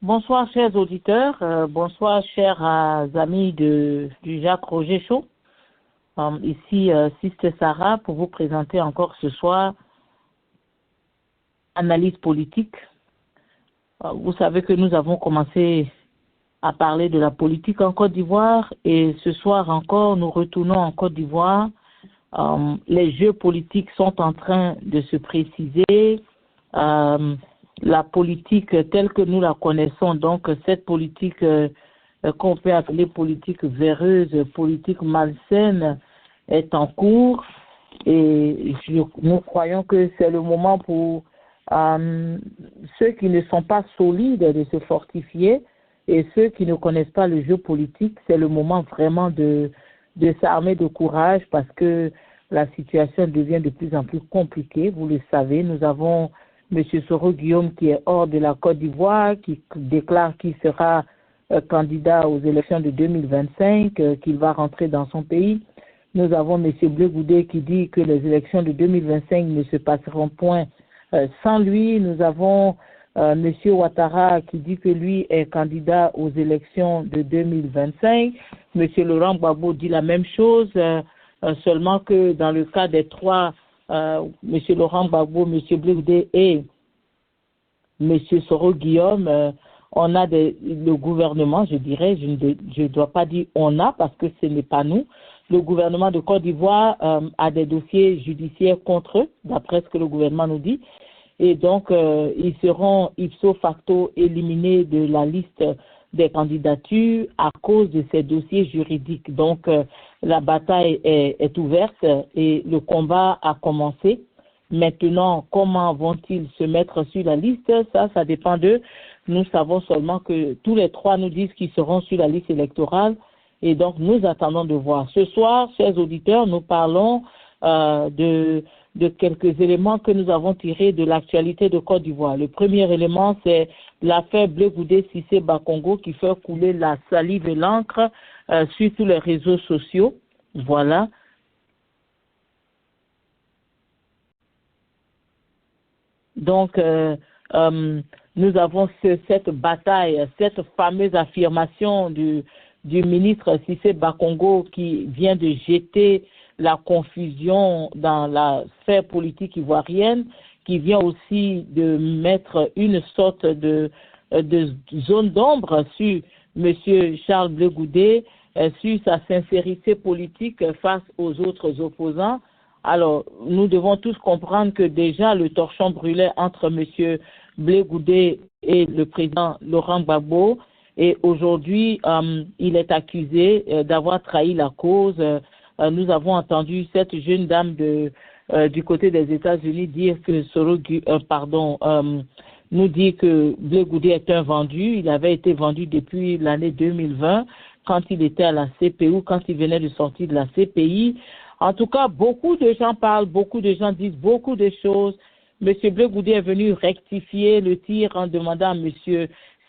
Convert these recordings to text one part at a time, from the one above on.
Bonsoir, chers auditeurs. Bonsoir, chers amis du Jacques Roger Show. Ici, Sister Sarah, pour vous présenter encore ce soir analyse politique. Vous savez que nous avons commencé à parler de la politique en Côte d'Ivoire et ce soir encore, nous retournons en Côte d'Ivoire. Les jeux politiques sont en train de se préciser. La politique telle que nous la connaissons, donc cette politique qu'on peut appeler politique véreuse, politique malsaine, est en cours et nous croyons que c'est le moment pour ceux qui ne sont pas solides de se fortifier et ceux qui ne connaissent pas le jeu politique, c'est le moment vraiment de s'armer de courage parce que la situation devient de plus en plus compliquée. Vous le savez, nous avons M. Soro Guillaume qui est hors de la Côte d'Ivoire, qui déclare qu'il sera candidat aux élections de 2025, qu'il va rentrer dans son pays. Nous avons M. Bleu Goudé qui dit que les élections de 2025 ne se passeront point sans lui. Nous avons M. Ouattara qui dit que lui est candidat aux élections de 2025. M. Laurent Gbagbo dit la même chose, seulement que dans le cas des trois, M. Laurent Gbagbo, M. Bleu Goudé et M. Soro Guillaume, on a le gouvernement, je dirais, je ne dois pas dire on a parce que ce n'est pas nous. Le gouvernement de Côte d'Ivoire a des dossiers judiciaires contre eux, d'après ce que le gouvernement nous dit. Et donc, ils seront ipso facto éliminés de la liste des candidatures à cause de ces dossiers juridiques. Donc, la bataille est ouverte et le combat a commencé. Maintenant, comment vont-ils se mettre sur la liste? Ça dépend d'eux. Nous savons seulement que tous les trois nous disent qu'ils seront sur la liste électorale. Et donc, nous attendons de voir. Ce soir, chers auditeurs, nous parlons de quelques éléments que nous avons tirés de l'actualité de Côte d'Ivoire. Le premier élément, c'est l'affaire Bleu Goudé Cissé Bakongo qui fait couler la salive et l'encre sur tous les réseaux sociaux. Voilà. Donc, nous avons cette bataille, cette fameuse affirmation du ministre Cissé Bakongo qui vient de jeter la confusion dans la sphère politique ivoirienne, qui vient aussi de mettre une sorte de zone d'ombre sur M. Charles Bleu Goudé, sur sa sincérité politique face aux autres opposants. Alors, nous devons tous comprendre que déjà le torchon brûlait entre M. Bleu Goudé et le président Laurent Gbagbo. Et aujourd'hui, il est accusé d'avoir trahi la cause. Nous avons entendu cette jeune dame du côté des États-Unis dire que nous dit que Bleu Goudé est un vendu. Il avait été vendu depuis l'année 2020 quand il était à la CPU, quand il venait de sortir de la CPI. En tout cas, beaucoup de gens parlent, beaucoup de gens disent beaucoup de choses. M. Bleu Goudé est venu rectifier le tir en demandant à M.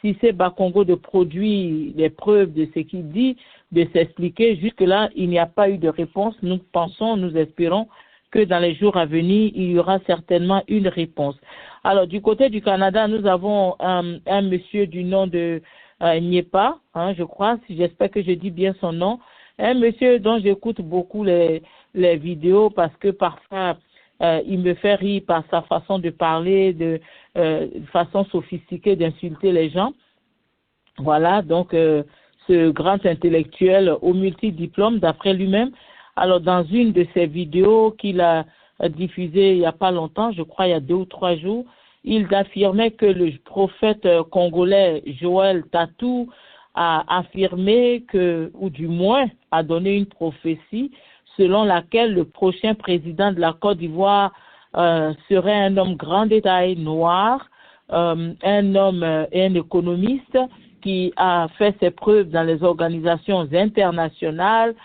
Cissé Bakongo de produire les preuves de ce qu'il dit, de s'expliquer. Jusque-là, il n'y a pas eu de réponse. Nous pensons, nous espérons que dans les jours à venir, il y aura certainement une réponse. Alors, du côté du Canada, nous avons un monsieur du nom de Nyepa, je crois, j'espère que je dis bien son nom, un monsieur dont j'écoute beaucoup les vidéos parce que parfois, il me fait rire par sa façon de parler, de façon sophistiquée d'insulter les gens. Voilà, donc ce grand intellectuel au multidiplôme, d'après lui-même. Alors, dans une de ses vidéos qu'il a diffusées il n'y a pas longtemps, je crois il y a 2 ou 3 jours, il affirmait que le prophète congolais Joël Tatou a affirmé que, ou du moins a donné une prophétie selon laquelle le prochain président de la Côte d'Ivoire serait un homme grand détail noir, un homme et un économiste qui a fait ses preuves dans les organisations internationales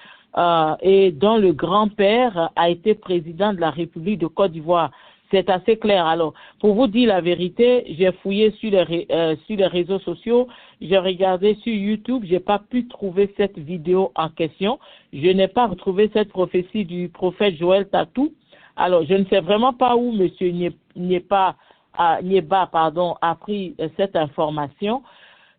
et dont le grand-père a été président de la République de Côte d'Ivoire. C'est assez clair. Alors, pour vous dire la vérité, j'ai fouillé sur les réseaux sociaux, j'ai regardé sur YouTube, j'ai pas pu trouver cette vidéo en question. Je n'ai pas retrouvé cette prophétie du prophète Joël Tatou. Alors, je ne sais vraiment pas où M. Nieba a pris cette information.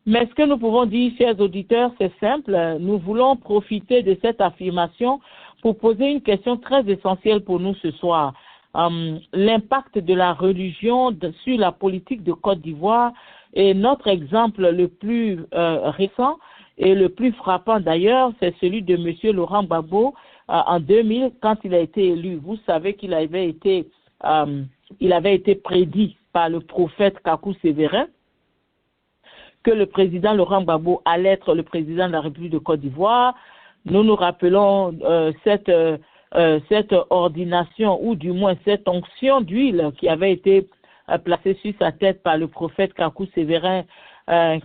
Mais ce que nous pouvons dire, chers auditeurs, c'est simple. Nous voulons profiter de cette affirmation pour poser une question très essentielle pour nous ce soir. L'impact de la religion sur la politique de Côte d'Ivoire est notre exemple le plus récent et le plus frappant d'ailleurs, c'est celui de M. Laurent Gbagbo en 2000 quand il a été élu. Vous savez qu'il avait été prédit par le prophète Kakou Sévérin que le président Laurent Gbagbo allait être le président de la République de Côte d'Ivoire. Nous nous rappelons cette ordination ou du moins cette onction d'huile qui avait été placée sur sa tête par le prophète Kakou Sévérin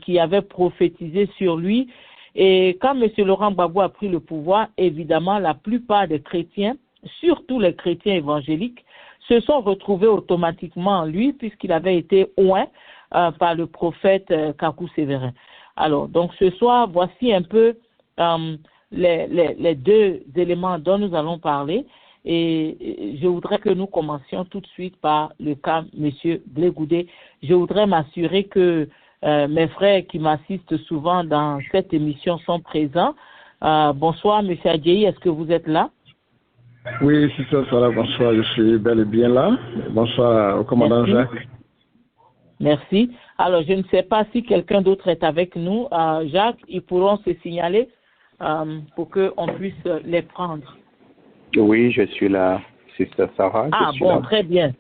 qui avait prophétisé sur lui. Et quand M. Laurent Gbagbo a pris le pouvoir, évidemment, la plupart des chrétiens, surtout les chrétiens évangéliques, se sont retrouvés automatiquement en lui puisqu'il avait été oint par le prophète Kakou Sévérin. Alors, donc ce soir, voici un peu les deux éléments dont nous allons parler et je voudrais que nous commencions tout de suite par le cas M. Blé Goudé. Je voudrais m'assurer que mes frères qui m'assistent souvent dans cette émission sont présents. Bonsoir M. Adjeyi, est-ce que vous êtes là? Oui, c'est ça, bonsoir, je suis bel et bien là. Bonsoir au commandant Jacques. Merci. Alors, je ne sais pas si quelqu'un d'autre est avec nous. Jacques, ils pourront se signaler pour qu'on puisse les prendre. Oui, je suis là, Sister Sarah. Là. Très bien.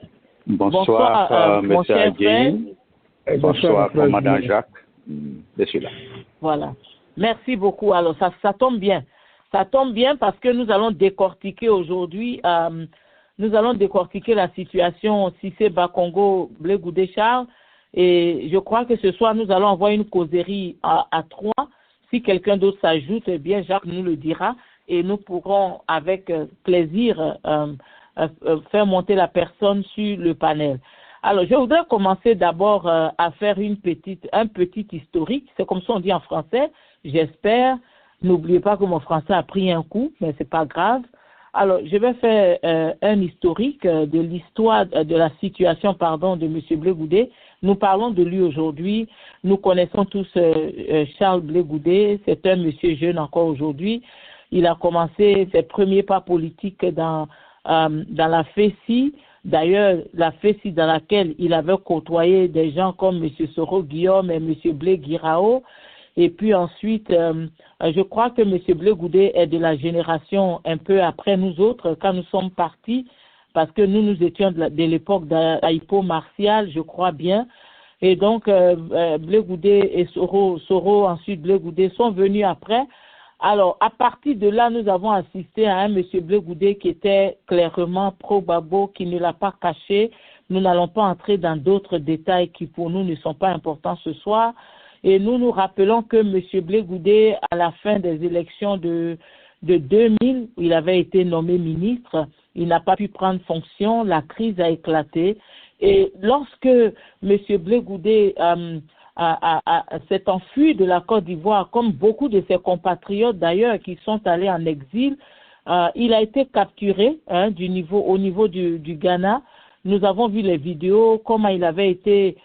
Bonsoir, M. Adjeyi. Bonsoir, commandant Jacques. Je suis là. Voilà. Merci beaucoup. Alors, ça tombe bien. Ça tombe bien parce que nous allons décortiquer aujourd'hui, nous allons décortiquer la situation Cissé Bakongo Blé Goudé Charles. Et je crois que ce soir, nous allons avoir une causerie à trois. Si quelqu'un d'autre s'ajoute, eh bien, Jacques nous le dira et nous pourrons avec plaisir faire monter la personne sur le panel. Alors, je voudrais commencer d'abord à faire un petit historique. C'est comme ça on dit en français, j'espère. N'oubliez pas que mon français a pris un coup, mais c'est pas grave. Alors, je vais faire un historique de l'histoire, de la situation, de M. Blé Goudé. Nous parlons de lui aujourd'hui. Nous connaissons tous Charles Blé Goudé. C'est un monsieur jeune encore aujourd'hui. Il a commencé ses premiers pas politiques dans la FECI. D'ailleurs, la FECI dans laquelle il avait côtoyé des gens comme M. Soro Guillaume et M. Blé Guirao. Et puis ensuite, je crois que M. Blé Goudé est de la génération un peu après nous autres, quand nous sommes partis, parce que nous étions de l'époque d'Aïpo Martial, je crois bien. Et donc, Blé Goudé et Soro, ensuite Blé Goudé, sont venus après. Alors, à partir de là, nous avons assisté à un M. Blé Goudé qui était clairement pro-Gbagbo, qui ne l'a pas caché. Nous n'allons pas entrer dans d'autres détails qui, pour nous, ne sont pas importants ce soir. Et nous nous rappelons que M. Blé Goudé, à la fin des élections de 2000, il avait été nommé ministre, il n'a pas pu prendre fonction, la crise a éclaté. Et lorsque M. Blé Goudé s'est enfui de la Côte d'Ivoire, comme beaucoup de ses compatriotes d'ailleurs qui sont allés en exil, il a été capturé au niveau du Ghana. Nous avons vu les vidéos, comment il avait été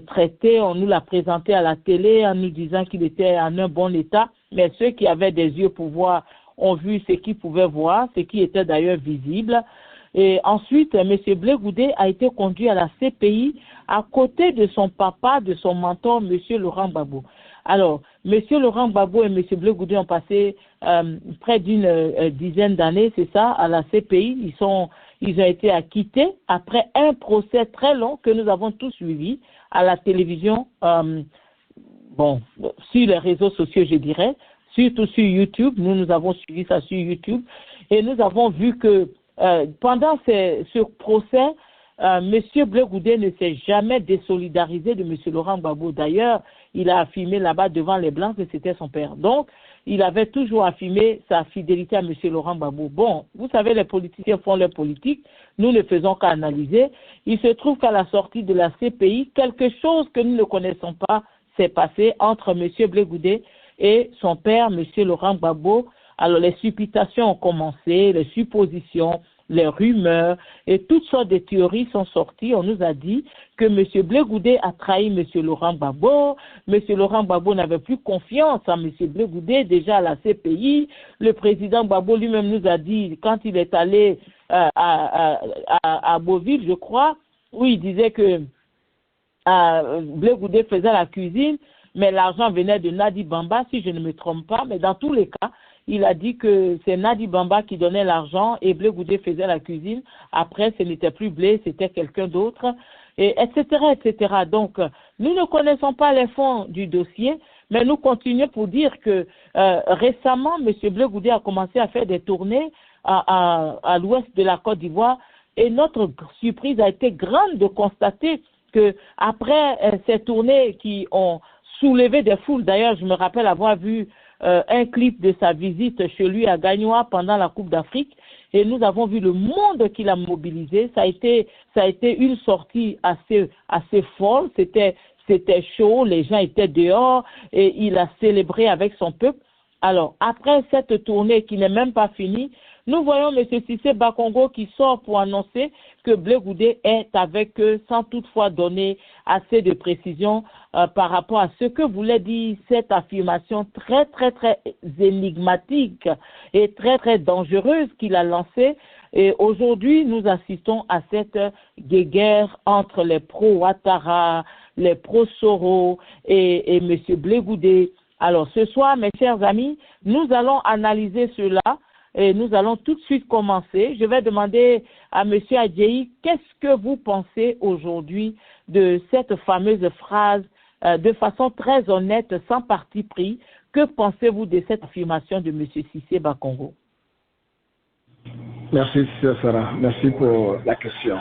traité, on nous l'a présenté à la télé en nous disant qu'il était en un bon état, mais ceux qui avaient des yeux pour voir ont vu ce qu'ils pouvaient voir, ce qui était d'ailleurs visible. Et ensuite, M. Blé Goudé a été conduit à la CPI à côté de son papa, de son mentor, M. Laurent Gbagbo. Alors, M. Laurent Gbagbo et M. Blé Goudé ont passé près d'une dizaine d'années, c'est ça, à la CPI. Ils ont été acquittés après un procès très long que nous avons tous suivi à la télévision, sur les réseaux sociaux, je dirais, surtout sur YouTube. Nous avons suivi ça sur YouTube et nous avons vu que pendant ce procès, M. Blé Goudé ne s'est jamais désolidarisé de M. Laurent Gbagbo. D'ailleurs, il a affirmé là-bas devant les Blancs que c'était son père. Donc, il avait toujours affirmé sa fidélité à M. Laurent Gbagbo. Bon, vous savez, les politiciens font leur politique. Nous ne faisons qu'à analyser. Il se trouve qu'à la sortie de la CPI, quelque chose que nous ne connaissons pas s'est passé entre M. Blé Goudé et son père, M. Laurent Gbagbo. Alors, les supputations ont commencé, les suppositions. les rumeurs et toutes sortes de théories sont sorties. On nous a dit que M. Blé Goudé a trahi M. Laurent Gbagbo. M. Laurent Gbagbo n'avait plus confiance en M. Blé Goudé, déjà à la CPI. Le président Gbagbo lui-même nous a dit, quand il est allé à Beauville, je crois, où il disait que Blé Goudé faisait la cuisine, mais l'argent venait de Nadi Bamba, si je ne me trompe pas. Mais dans tous les cas, il a dit que c'est Nadi Bamba qui donnait l'argent et Blé Goudé faisait la cuisine. Après, ce n'était plus Blé, c'était quelqu'un d'autre, et etc., etc. Donc, nous ne connaissons pas les fonds du dossier, mais nous continuons pour dire que récemment, M. Blé Goudé a commencé à faire des tournées à l'ouest de la Côte d'Ivoire, et notre surprise a été grande de constater que après ces tournées qui ont soulevé des foules, d'ailleurs, je me rappelle avoir vu un clip de sa visite chez lui à Gagnoa pendant la Coupe d'Afrique, et nous avons vu le monde qu'il a mobilisé. Ça a été une sortie assez folle, c'était chaud, les gens étaient dehors, et il a célébré avec son peuple. Alors, après cette tournée qui n'est même pas finie, nous voyons M. Cissé Bakongo qui sort pour annoncer que Blé Goudé est avec eux sans toutefois donner assez de précision par rapport à ce que voulait dire cette affirmation très, très, très énigmatique et très, très dangereuse qu'il a lancée. Et aujourd'hui, nous assistons à cette guéguerre entre les pro-Ouattara, les pro-Soro et M. Blé Goudé. Alors, ce soir, mes chers amis, nous allons analyser cela. Et nous allons tout de suite commencer. Je vais demander à M. Adjei, qu'est-ce que vous pensez aujourd'hui de cette fameuse phrase de façon très honnête, sans parti pris? Que pensez-vous de cette affirmation de M. Cissé Bakongo? Merci, Sarah. Merci pour la question.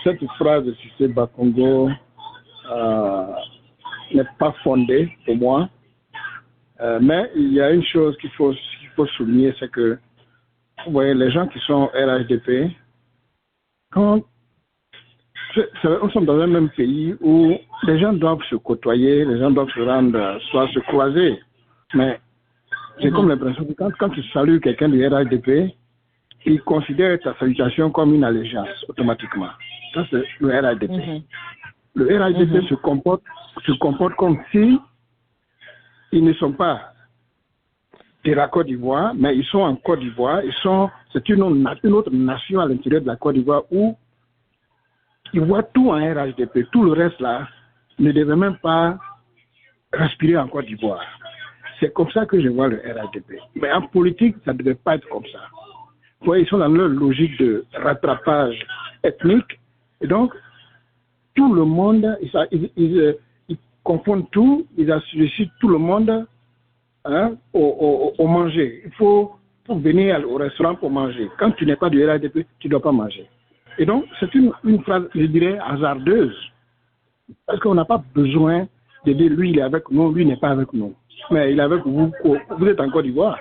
Cette phrase de Cissé Bakongo n'est pas fondée pour moi. Mais il y a une chose qu'il faut souligner, c'est que, vous voyez, les gens qui sont RHDP, nous sommes dans un même pays où les gens doivent se côtoyer, les gens doivent se rendre, soit se croiser. Mais j'ai comme l'impression que quand tu salues quelqu'un du RHDP, il considère ta salutation comme une allégeance, automatiquement. Ça, c'est le RHDP. Le RHDP se comporte comme si ils ne sont pas de la Côte d'Ivoire, mais ils sont en Côte d'Ivoire. C'est une autre nation à l'intérieur de la Côte d'Ivoire où ils voient tout en RHDP. Tout le reste là ne devait même pas respirer en Côte d'Ivoire. C'est comme ça que je vois le RHDP. Mais en politique, ça ne devait pas être comme ça. Vous voyez, ils sont dans leur logique de rattrapage ethnique. Et donc, tout le monde, ils confondent tout, ils assujettent tout le monde au manger. Il faut venir au restaurant pour manger. Quand tu n'es pas du RHDP, tu ne dois pas manger. Et donc, c'est une phrase, je dirais, hasardeuse. Parce qu'on n'a pas besoin de dire lui, il est avec nous, lui, il n'est pas avec nous. Mais il est avec vous, vous êtes en Côte d'Ivoire.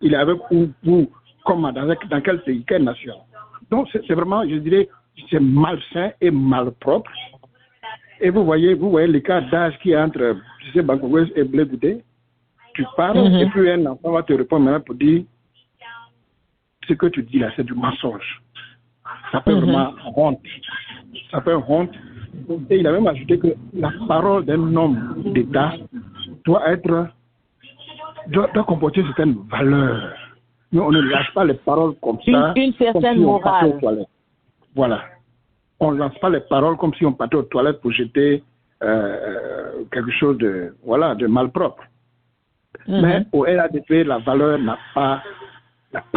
Il est avec vous, comment, dans quel pays, quelle nation. Donc, c'est vraiment, je dirais, c'est malsain et malpropre. Et vous voyez l'écart d'âge qui est entre Cissé Bakongo et Blé Goudé. Tu parles et puis un enfant va te répondre maintenant pour dire ce que tu dis là, c'est du mensonge. Ça fait vraiment honte. Ça fait honte. Et il a même ajouté que la parole d'un homme d'État doit comporter certaines valeurs. Mais on ne lâche pas les paroles comme ça. Une certaine morale. Voilà. On ne lance pas les paroles comme si on partait aux toilettes pour jeter quelque chose de malpropre. Mais au RHDP, la valeur n'a pas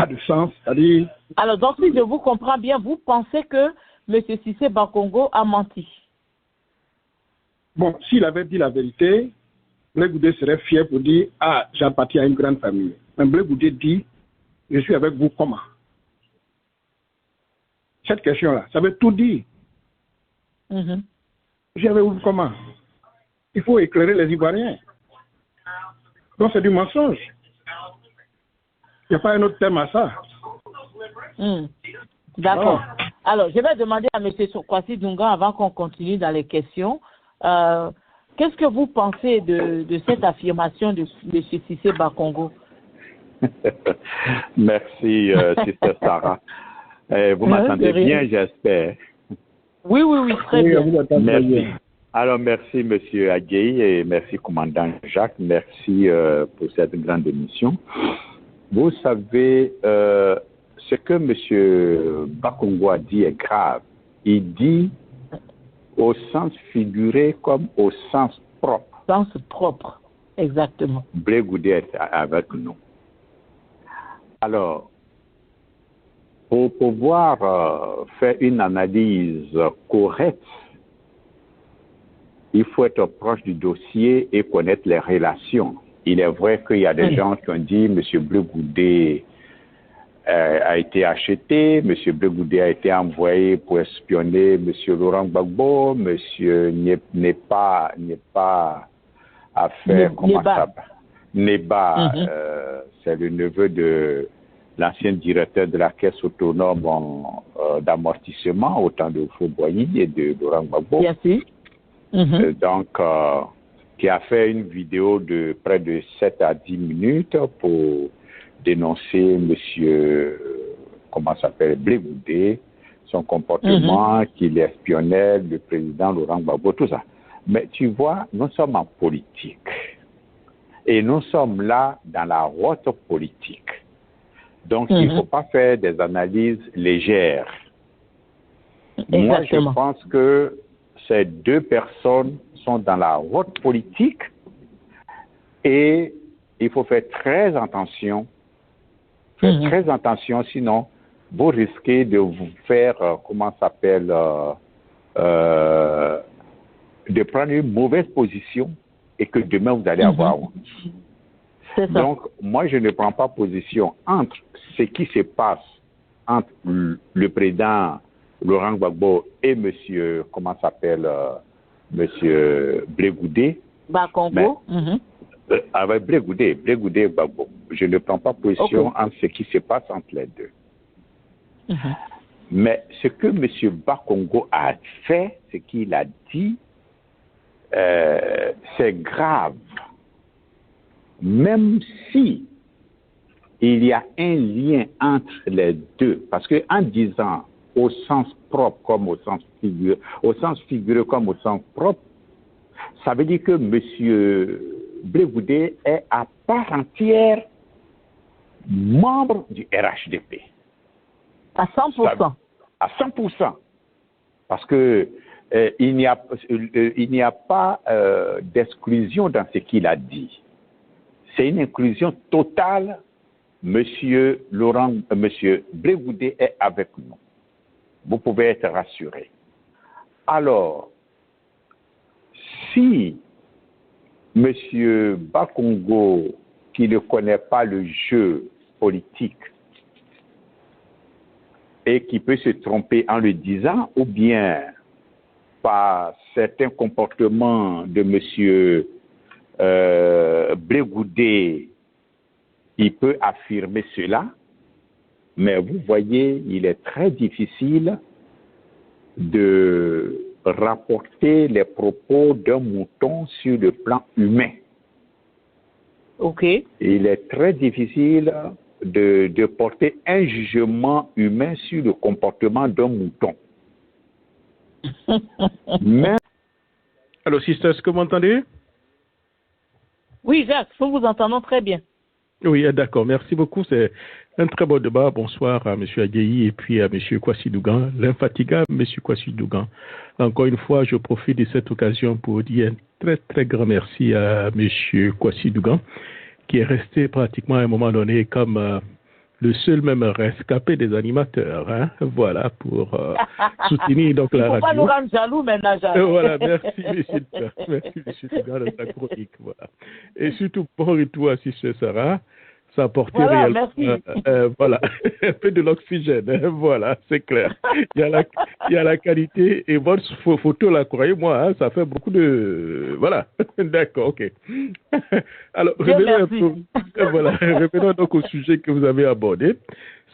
de sens. C'est-à-dire... Alors, donc, si je vous comprends bien, vous pensez que M. Cissé Bakongo a menti? Bon, s'il avait dit la vérité, Blé Goudé serait fier pour dire « Ah, j'appartiens à une grande famille ». Mais Blé Goudé dit « Je suis avec vous comment ?» Cette question-là, ça veut tout dire. Je suis avec vous comment? Il faut éclairer les Ivoiriens. Donc c'est du mensonge. Il n'y a pas un autre thème à ça. D'accord. Alors, je vais demander à M. Kwasi Dunga avant qu'on continue dans les questions. Qu'est-ce que vous pensez de cette affirmation de Cissé Bakongo? Merci, Sister Sarah. Vous m'entendez bien, j'espère. Oui, très bien. Merci. Alors, merci, Monsieur Agueyi, et merci, Commandant Jacques. Merci pour cette grande émission. Vous savez, ce que M. Bakongo a dit est grave. Il dit au sens figuré comme au sens propre. Sens propre, exactement. Blé Goudé est avec nous. Alors, pour pouvoir faire une analyse correcte, il faut être proche du dossier et connaître les relations. Il est vrai qu'il y a des gens qui ont dit M. Blé Goudé a été acheté, M. Blé Goudé a été envoyé pour espionner M. Laurent Gbagbo, monsieur n'est pas affaire, comment ça s'appelle? Neba, c'est le neveu de l'ancien directeur de la caisse autonome d'amortissement au temps de Fauboyi et de Laurent Gbagbo. Bien sûr. Donc, qui a fait une vidéo de près de 7 à 10 minutes pour dénoncer monsieur, Blé Goudé, son comportement, qu'il espionnait le président Laurent Gbagbo, tout ça. Mais tu vois, nous sommes en politique. Et nous sommes là dans la route politique. Donc, il ne faut pas faire des analyses légères. Exactement. Moi, je pense que ces deux personnes sont dans la route politique et il faut faire très attention. Très attention, sinon, vous risquez de vous faire, de prendre une mauvaise position et que demain, vous allez avoir honte. Donc, moi, je ne prends pas position entre ce qui se passe entre le président Laurent Gbagbo et monsieur, monsieur Blé Goudé. Bakongo. Avec Blé Goudé et Gbagbo. Je ne prends pas position entre ce qui se passe entre les deux. Mais ce que monsieur Bakongo a fait, ce qu'il a dit, c'est grave. Même si il y a un lien entre les deux, parce que en disant au sens propre comme au sens figuré comme au sens propre, ça veut dire que M. Blé Goudé est à part entière membre du RHDP. À 100%. À 100%. Parce que il n'y a pas d'exclusion dans ce qu'il a dit. C'est une inclusion totale. Monsieur Blé Goudé est avec nous. Vous pouvez être rassuré. Alors, si monsieur Bakongo, qui ne connaît pas le jeu politique et qui peut se tromper en le disant, ou bien par certains comportements de monsieur Blé Goudé, il peut affirmer cela, mais vous voyez, il est très difficile de rapporter les propos d'un mouton sur le plan humain. Il est très difficile de porter un jugement humain sur le comportement d'un mouton. Mais... Allô, sister, est-ce que vous m'entendez? Oui, Jacques, nous vous entendons très bien. Oui, d'accord. Merci beaucoup. C'est un très beau débat. Bonsoir à M. Agueyi et puis à M. Kwasi Dougan, l'infatigable M. Kwasi Dougan. Encore une fois, je profite de cette occasion pour dire un très, très grand merci à M. Kwasi Dougan, qui est resté pratiquement à un moment donné comme le seul même rescapé des animateurs. Hein, voilà, pour soutenir donc la radio. Il ne faut pas nous rendre jaloux maintenant, Jacques. Voilà, merci M. Dougan de sa chronique. Voilà. Et surtout, bon retour à Sister Sarah. Ça a apporté réellement voilà, un peu de l'oxygène. Hein, voilà, c'est clair. Il y a la qualité et votre photo, là, croyez-moi, hein, ça fait beaucoup de... Voilà, d'accord, ok. Alors, revenons donc au sujet que vous avez abordé.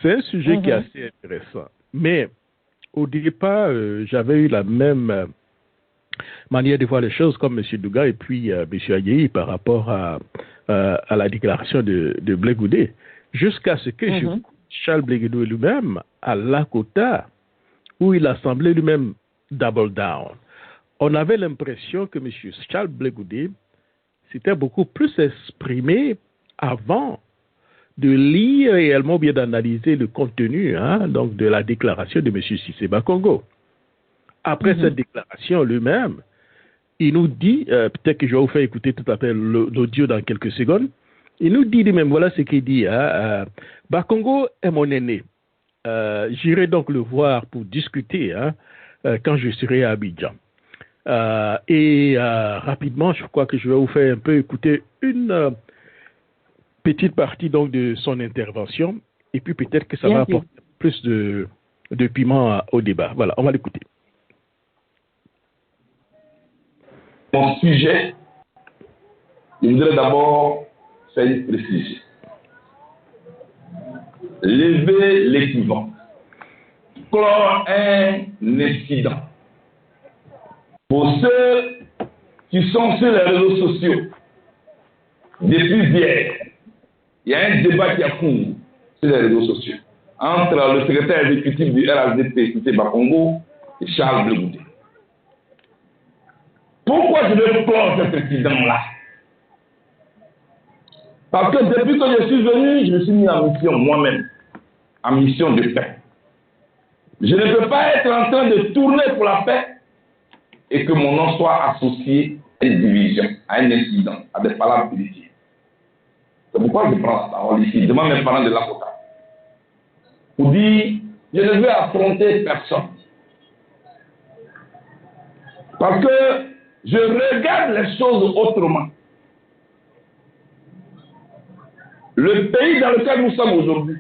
C'est un sujet qui est assez intéressant. Mais au départ, j'avais eu la même manière de voir les choses comme M. Douga et puis M. Agueyi par rapport à la déclaration de Blé Goudé. jusqu'à ce que Charles Blé Goudé lui-même, à Lakota, où il a semblé lui-même double down. On avait l'impression que M. Charles Blé Goudé s'était beaucoup plus exprimé avant de lire réellement, bien d'analyser le contenu donc de la déclaration de M. Cissé Bakongo. Après cette déclaration lui-même, il nous dit, peut-être que je vais vous faire écouter tout à fait l'audio dans quelques secondes, il nous dit lui-même, voilà ce qu'il dit, Bakongo est mon aîné. J'irai donc le voir pour discuter quand je serai à Abidjan. Rapidement, je crois que je vais vous faire un peu écouter une petite partie donc de son intervention, et puis peut-être que ça va apporter plus de piment au débat. Voilà, on va l'écouter. Mon sujet, je voudrais d'abord faire une précision. Lever l'équivoque. Clore un incident. Pour ceux qui sont sur les réseaux sociaux, depuis hier, il y a un débat qui a cours sur les réseaux sociaux entre le secrétaire exécutif du RHDP, Cissé Bakongo, et Charles Blé Goudé. Pourquoi je veux clore cet incident-là? Parce que depuis que je suis venu, je me suis mis en mission moi-même, en mission de paix. Je ne peux pas être en train de tourner pour la paix et que mon nom soit associé à une division, à un incident, à des palabres politiques. C'est pourquoi je prends la parole ici, devant mes parents de Lakota, pour dire, je ne veux affronter personne. Parce que je regarde les choses autrement. Le pays dans lequel nous sommes aujourd'hui,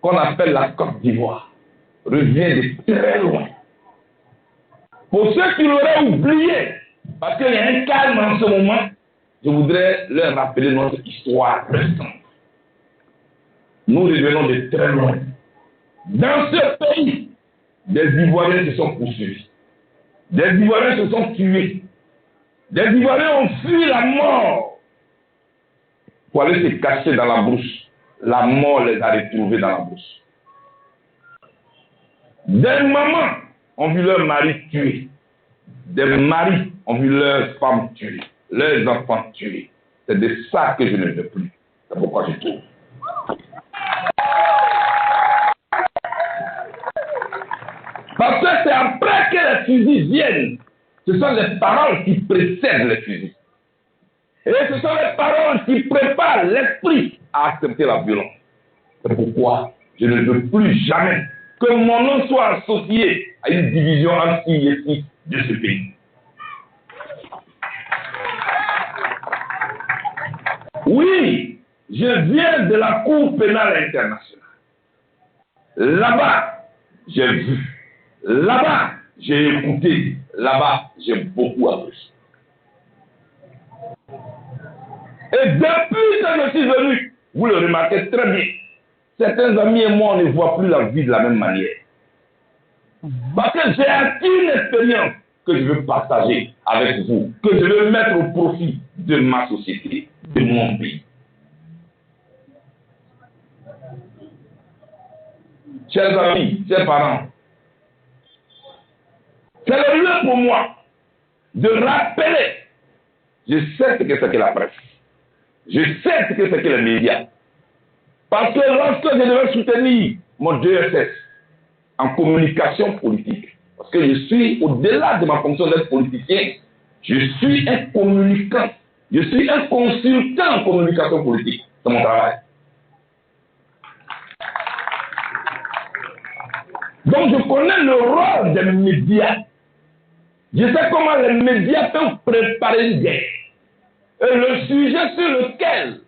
qu'on appelle la Côte d'Ivoire, revient de très loin. Pour ceux qui l'auraient oublié, parce qu'il y a un calme en ce moment, je voudrais leur rappeler notre histoire récente. Nous revenons de très loin. Dans ce pays, des Ivoiriens se sont poursuivis. Des Ivoiriens se sont tués. Des Ivoiriens ont fui la mort pour aller se cacher dans la brousse. La mort les a retrouvés dans la brousse. Des mamans ont vu leurs maris tués. Des maris ont vu leurs femmes tuées, leurs enfants tués. C'est de ça que je ne veux plus. C'est pourquoi je trouve. Parce que c'est après que les fusils viennent. Ce sont les paroles qui précèdent les fusils. Et ce sont les paroles qui préparent l'esprit à accepter la violence. C'est pourquoi je ne veux plus jamais que mon nom soit associé à une division anti-éthique de ce pays. Oui, je viens de la Cour pénale internationale. Là-bas, j'ai vu. Là-bas, j'ai écouté. Là-bas, j'ai beaucoup appris. Et depuis que je suis venu, vous le remarquez très bien, certains amis et moi, on ne voit plus la vie de la même manière. Parce que j'ai acquis une expérience que je veux partager avec vous, que je veux mettre au profit de ma société, de mon pays. Chers amis, chers parents, c'est le lieu pour moi de rappeler. Je sais ce que c'est que la presse. Je sais ce que c'est que les médias. Parce que lorsque je devais soutenir mon DSS en communication politique, parce que je suis, au-delà de ma fonction d'être politicien, je suis un communicant. Je suis un consultant en communication politique. C'est mon travail. Donc je connais le rôle des médias. Je sais comment les médias peuvent préparer une guerre. Et le sujet sur lequel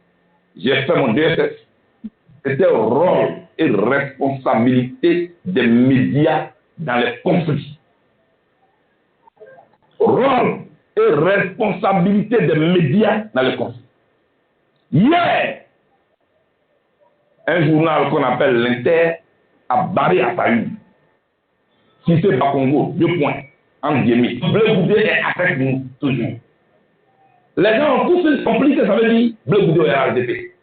j'ai fait mon DSS, c'était le rôle et responsabilité des médias dans les conflits. Rôle et responsabilité des médias dans les conflits. Hier, un journal qu'on appelle l'Inter a barré à sa une. Cissé Bakongo, 2 points, en guillemets. Blé Goudé est avec nous, toujours. Les gens ont tous compris que ça veut dire Blé Goudé est RHDP.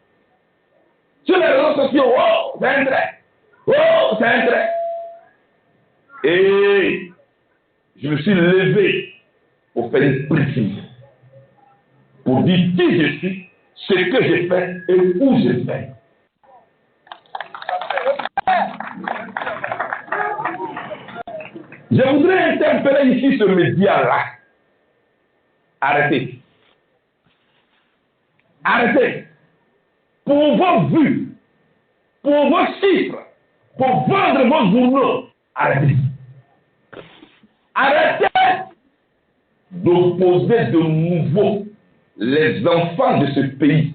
Sur les réseaux sociaux, oh, c'est un trait. Oh, c'est un trait. Et je me suis levé pour faire une précision. Pour dire qui je suis, ce que j'ai fait et où j'ai fait. Je voudrais interpeller ici ce média-là. Arrêtez. Arrêtez. Pour vos vues, pour vos chiffres, pour vendre vos journaux, arrêtez. Arrêtez d'opposer de nouveau les enfants de ce pays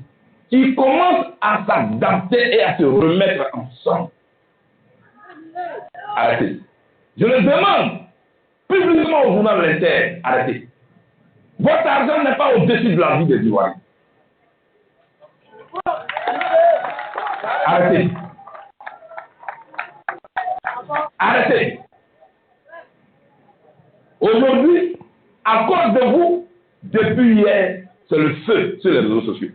qui commencent à s'adapter et à se remettre ensemble. Arrêtez. Je le demande publiquement au journal L'Inter, arrêtez. Votre argent n'est pas au-dessus de la vie des Ivoiriens. Arrêtez. Arrêtez. Aujourd'hui, à cause de vous, depuis hier, c'est le feu sur les réseaux sociaux.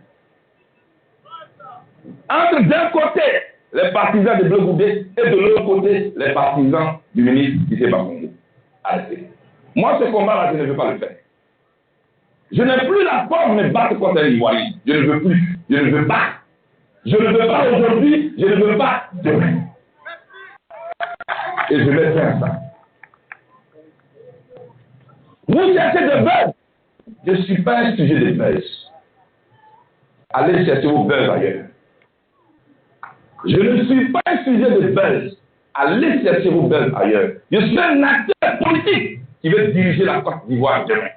Entre d'un côté, les partisans de Bleu Goudé et de l'autre côté, les partisans du ministre Cissé Bakongo. Arrêtez. Moi, ce combat-là, je ne veux pas le faire. Je n'ai plus la force de me battre contre les Ivoiriens. Je ne veux plus. Je ne veux pas. Je ne veux pas aujourd'hui, je ne veux pas demain. Et je vais faire ça. Vous cherchez de buzz. Je ne suis pas un sujet de buzz. Allez chercher vos buzz ailleurs. Je ne suis pas un sujet de buzz. Allez chercher vos buzz ailleurs. Je suis un acteur politique qui veut diriger la Côte d'Ivoire demain.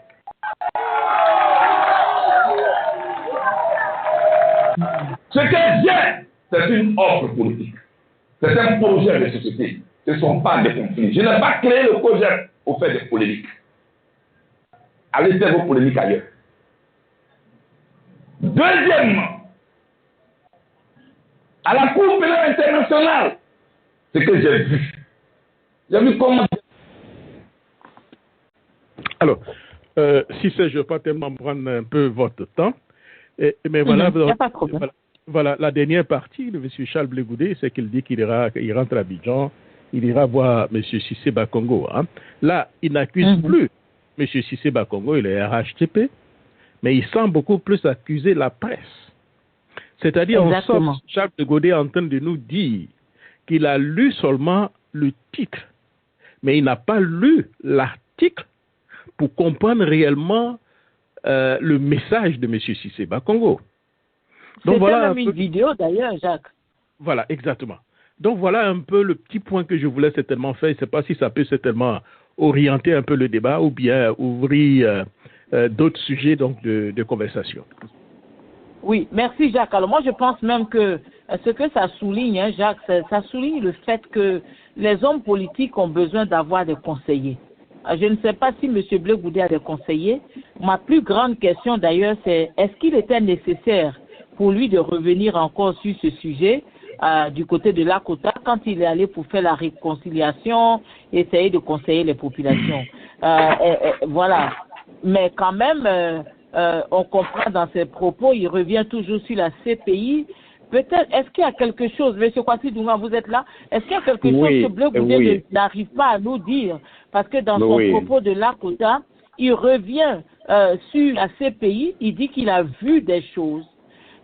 Ce que j'ai, c'est une offre politique. C'est un projet de société. Ce ne sont pas des conflits. Je n'ai pas créé le projet pour faire des polémiques. Allez faire vos polémiques ailleurs. Deuxièmement, à la Cour pénale internationale, ce que j'ai vu comment... Alors, si c'est, je ne vais pas tellement prendre un peu votre temps, mais voilà, voilà, la dernière partie de M. Charles Blé Goudé, c'est qu'il dit qu'il rentre à Abidjan, il ira voir M. Cissé Bakongo. Hein. Là, il n'accuse plus M. Cissé Bakongo, il est RHTP, mais il semble beaucoup plus accuser la presse. C'est-à-dire, en somme, Charles Blé Goudé est en train de nous dire qu'il a lu seulement le titre, mais il n'a pas lu l'article pour comprendre réellement le message de M. Cissé Bakongo. Donc voilà même une vidéo d'ailleurs, Jacques. Voilà, exactement. Donc voilà un peu le petit point que je voulais certainement faire. Je ne sais pas si ça peut certainement orienter un peu le débat ou bien ouvrir d'autres sujets donc, de conversation. Oui, merci Jacques. Alors moi je pense même que ce que ça souligne, hein, Jacques, ça souligne le fait que les hommes politiques ont besoin d'avoir des conseillers. Je ne sais pas si M. Blé Goudé a des conseillers. Ma plus grande question d'ailleurs, c'est est-ce qu'il était nécessaire pour lui de revenir encore sur ce sujet du côté de Lakota quand il est allé pour faire la réconciliation, essayer de conseiller les populations. Voilà. Mais quand même, on comprend dans ses propos, il revient toujours sur la CPI. Peut-être, est-ce qu'il y a quelque chose, M. Kwasi Dunga, vous êtes là, est-ce qu'il y a quelque chose que Blé Goudé n'arrive pas à nous dire? Parce que dans son propos de Lakota, il revient sur la CPI, il dit qu'il a vu des choses.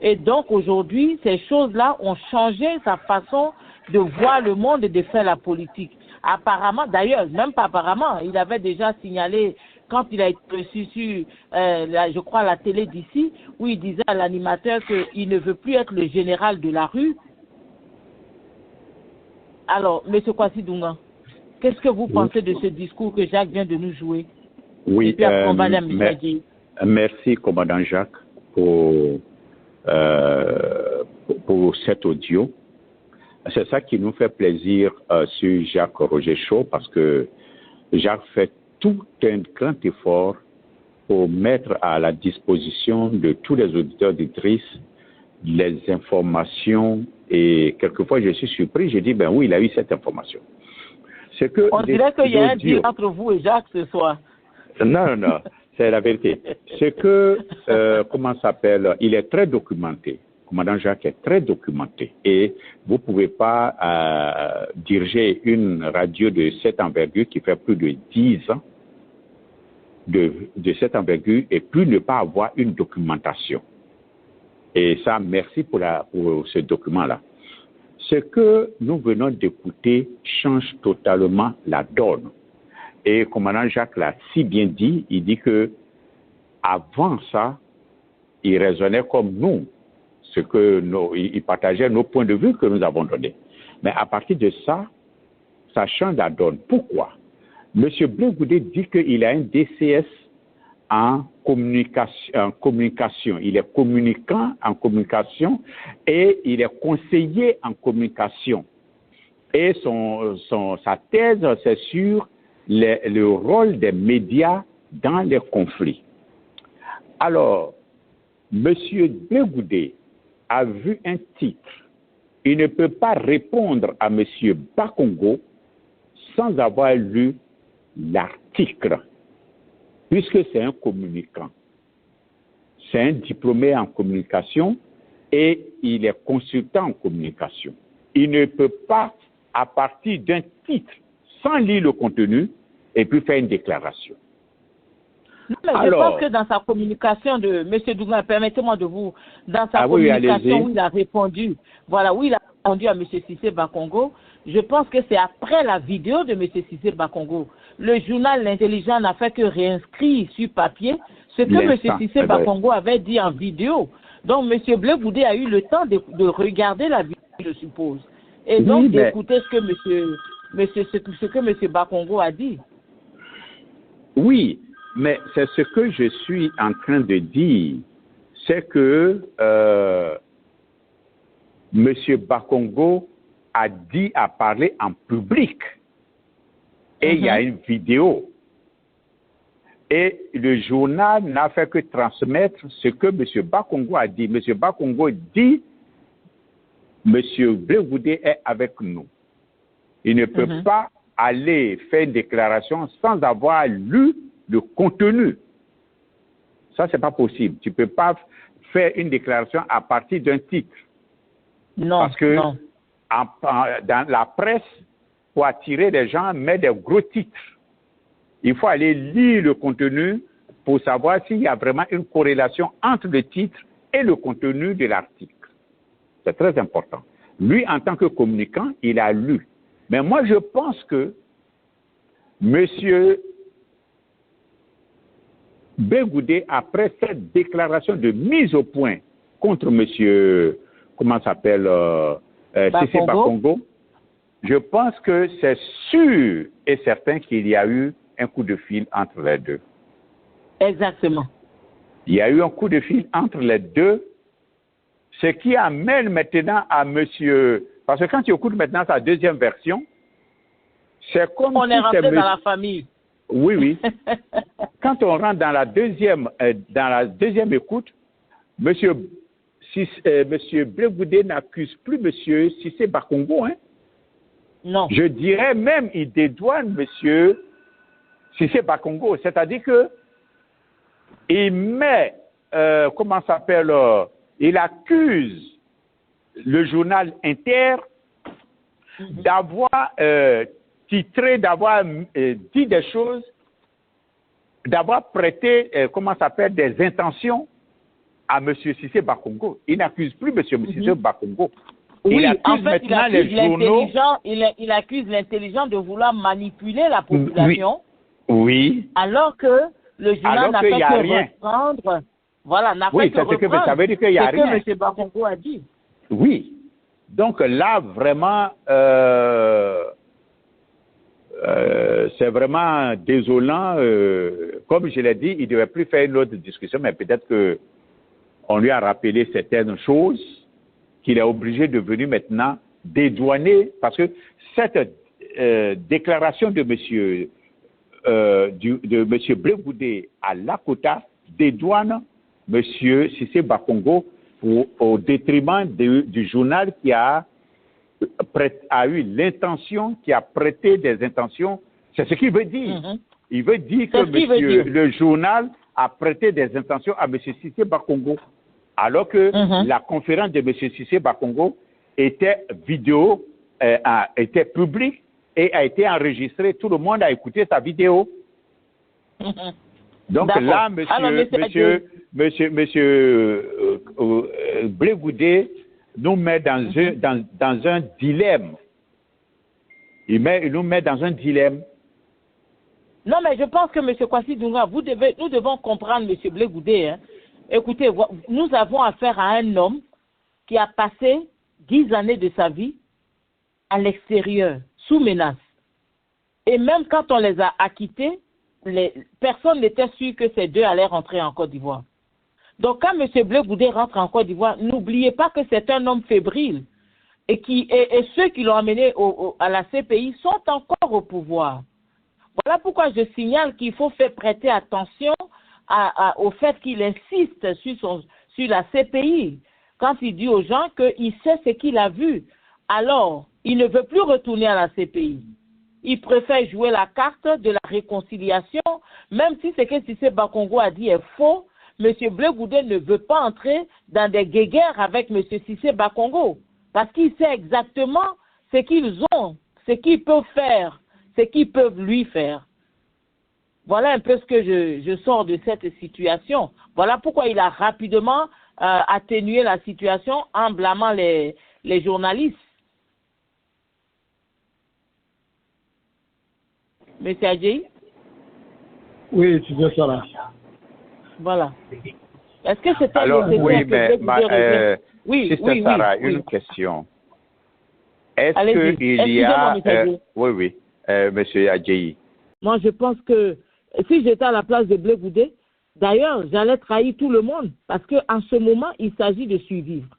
Et donc aujourd'hui, ces choses-là ont changé sa façon de voir le monde et de faire la politique. Apparemment, d'ailleurs, même pas apparemment, il avait déjà signalé quand il a été reçu sur, je crois, la télé d'ici, où il disait à l'animateur qu'il ne veut plus être le général de la rue. Alors, M. Kwasi Dunga, qu'est-ce que vous pensez de ce discours que Jacques vient de nous jouer? Oui, et puis après, on va aller à merci, commandant Jacques, pour cet audio. C'est ça qui nous fait plaisir sur Jacques Roger Show, parce que Jacques fait tout un grand effort pour mettre à la disposition de tous les auditeurs d'Idriss les informations, et quelquefois je suis surpris, je dis ben oui, il a eu cette information. C'est que on dirait qu'il y a un deal entre vous et Jacques ce soir. Non, c'est la vérité. C'est que, comment ça s'appelle, il est très documenté. commandant Jacques est très documenté et vous ne pouvez pas diriger une radio de cette envergure qui fait plus de 10 ans de cette envergure et puis ne pas avoir une documentation. Et ça, merci pour ce document-là. Ce que nous venons d'écouter change totalement la donne. Et le commandant Jacques l'a si bien dit, il dit que avant ça, il raisonnait comme nous, il partageait nos points de vue que nous avons donnés. Mais à partir de ça, ça change la donne. Pourquoi? M. Blé Goudé dit qu'il a un DCS en communication. Il est communicant en communication et il est conseiller en communication. Et sa thèse, c'est sur le rôle des médias dans les conflits. Alors, M. Blé Goudé a vu un titre. Il ne peut pas répondre à M. Bakongo sans avoir lu l'article, puisque c'est un communicant. C'est un diplômé en communication et il est consultant en communication. Il ne peut pas, à partir d'un titre, sans lire le contenu, et puis faire une déclaration. Non, mais je pense que dans sa communication de M. Dougan, permettez-moi de vous, dans sa communication où il a répondu, où il a répondu à M. Cissé Bakongo, je pense que c'est après la vidéo de M. Cissé Bakongo. Le journal L'Intelligent n'a fait que réinscrire sur papier ce que M. Cissé Bakongo avait dit en vidéo. Donc, M. Blé Goudé a eu le temps de regarder la vidéo, je suppose, et donc d'écouter ce que M. Bakongo a dit. Oui, mais c'est ce que je suis en train de dire, c'est que M. Bakongo a parlé en public et il y a une vidéo. Et le journal n'a fait que transmettre ce que M. Bakongo a dit. M. Bakongo dit, M. Blé Goudé est avec nous. Il ne peut pas aller faire une déclaration sans avoir lu le contenu. Ça, c'est pas possible. Tu peux pas faire une déclaration à partir d'un titre. Non. Parce que dans la presse, pour attirer les gens, met des gros titres. Il faut aller lire le contenu pour savoir s'il y a vraiment une corrélation entre le titre et le contenu de l'article. C'est très important. Lui, en tant que communicant, il a lu. Mais moi, je pense que M. Blé Goudé, après cette déclaration de mise au point contre M. Cissé Bakongo, je pense que c'est sûr et certain qu'il y a eu un coup de fil entre les deux. Exactement. Il y a eu un coup de fil entre les deux, ce qui amène maintenant à monsieur... Parce que quand tu écoutes maintenant sa deuxième version, c'est comme on est rentré dans la famille. Oui, oui. Quand on rentre dans la deuxième écoute, monsieur Blé Goudé n'accuse plus monsieur Cissé Bakongo, hein? Non. Je dirais même il dédouane monsieur Cissé Bakongo, c'est-à-dire que il met, il accuse le journal Inter d'avoir titré, d'avoir dit des choses, d'avoir prêté, des intentions à M. Cissé Bakongo. Il n'accuse plus M. Cissé Bakongo. Oui, il accuse maintenant les journaux. Il accuse l'intelligent de vouloir manipuler la population. Oui. Alors que le journal n'a fait que reprendre. Voilà, n'a fait que reprendre. Ça veut dire qu'il n'y a rien. Ce que M. Bakongo a dit. Oui. Donc là, vraiment, c'est vraiment désolant. Comme je l'ai dit, il ne devait plus faire une autre discussion, mais peut-être qu'on lui a rappelé certaines choses qu'il est obligé de venir maintenant dédouaner, parce que cette déclaration de M. Blé Goudé à Lakota dédouane M. Cissé Bakongo au détriment du journal qui a eu l'intention, qui a prêté des intentions. C'est ce qu'il veut dire. Il veut dire que le journal a prêté des intentions à M. Cissé Bakongo. alors que la conférence de M. Cissé Bakongo était vidéo, était publique et a été enregistrée. Tout le monde a écouté sa vidéo. Donc là, monsieur Blé Goudé nous met dans un dilemme. Il nous met dans un dilemme. Non, mais je pense que M. Kwasi Dunga, nous devons comprendre M. Blé Goudé. Hein. Écoutez, nous avons affaire à un homme qui a passé 10 années de sa vie à l'extérieur, sous menace. Et même quand on les a acquittés, personne n'était sûr que ces deux allaient rentrer en Côte d'Ivoire. Donc quand M. Blé Goudé rentre en Côte d'Ivoire, n'oubliez pas que c'est un homme fébrile. Et ceux qui l'ont amené à la CPI sont encore au pouvoir. Voilà pourquoi je signale qu'il faut faire prêter attention au fait qu'il insiste sur la CPI. Quand il dit aux gens qu'il sait ce qu'il a vu, alors il ne veut plus retourner à la CPI. Il préfère jouer la carte de la réconciliation, même si ce que Cissé Bakongo a dit est faux. M. Blé Goudé ne veut pas entrer dans des guéguerres avec M. Cissé Bakongo, parce qu'il sait exactement ce qu'ils ont, ce qu'ils peuvent faire, ce qu'ils peuvent lui faire. Voilà un peu ce que je sors de cette situation. Voilà pourquoi il a rapidement atténué la situation en blâmant les journalistes. Monsieur Adjei? Oui, tu veux ça là. Voilà. Est-ce que c'était alors, nécessaire oui, Sister Sarah, une question. Est-ce qu'il y a... oui, Monsieur Adjei. Moi, je pense que si j'étais à la place de Blé Goudé, d'ailleurs, j'allais trahir tout le monde parce qu'en ce moment, il s'agit de survivre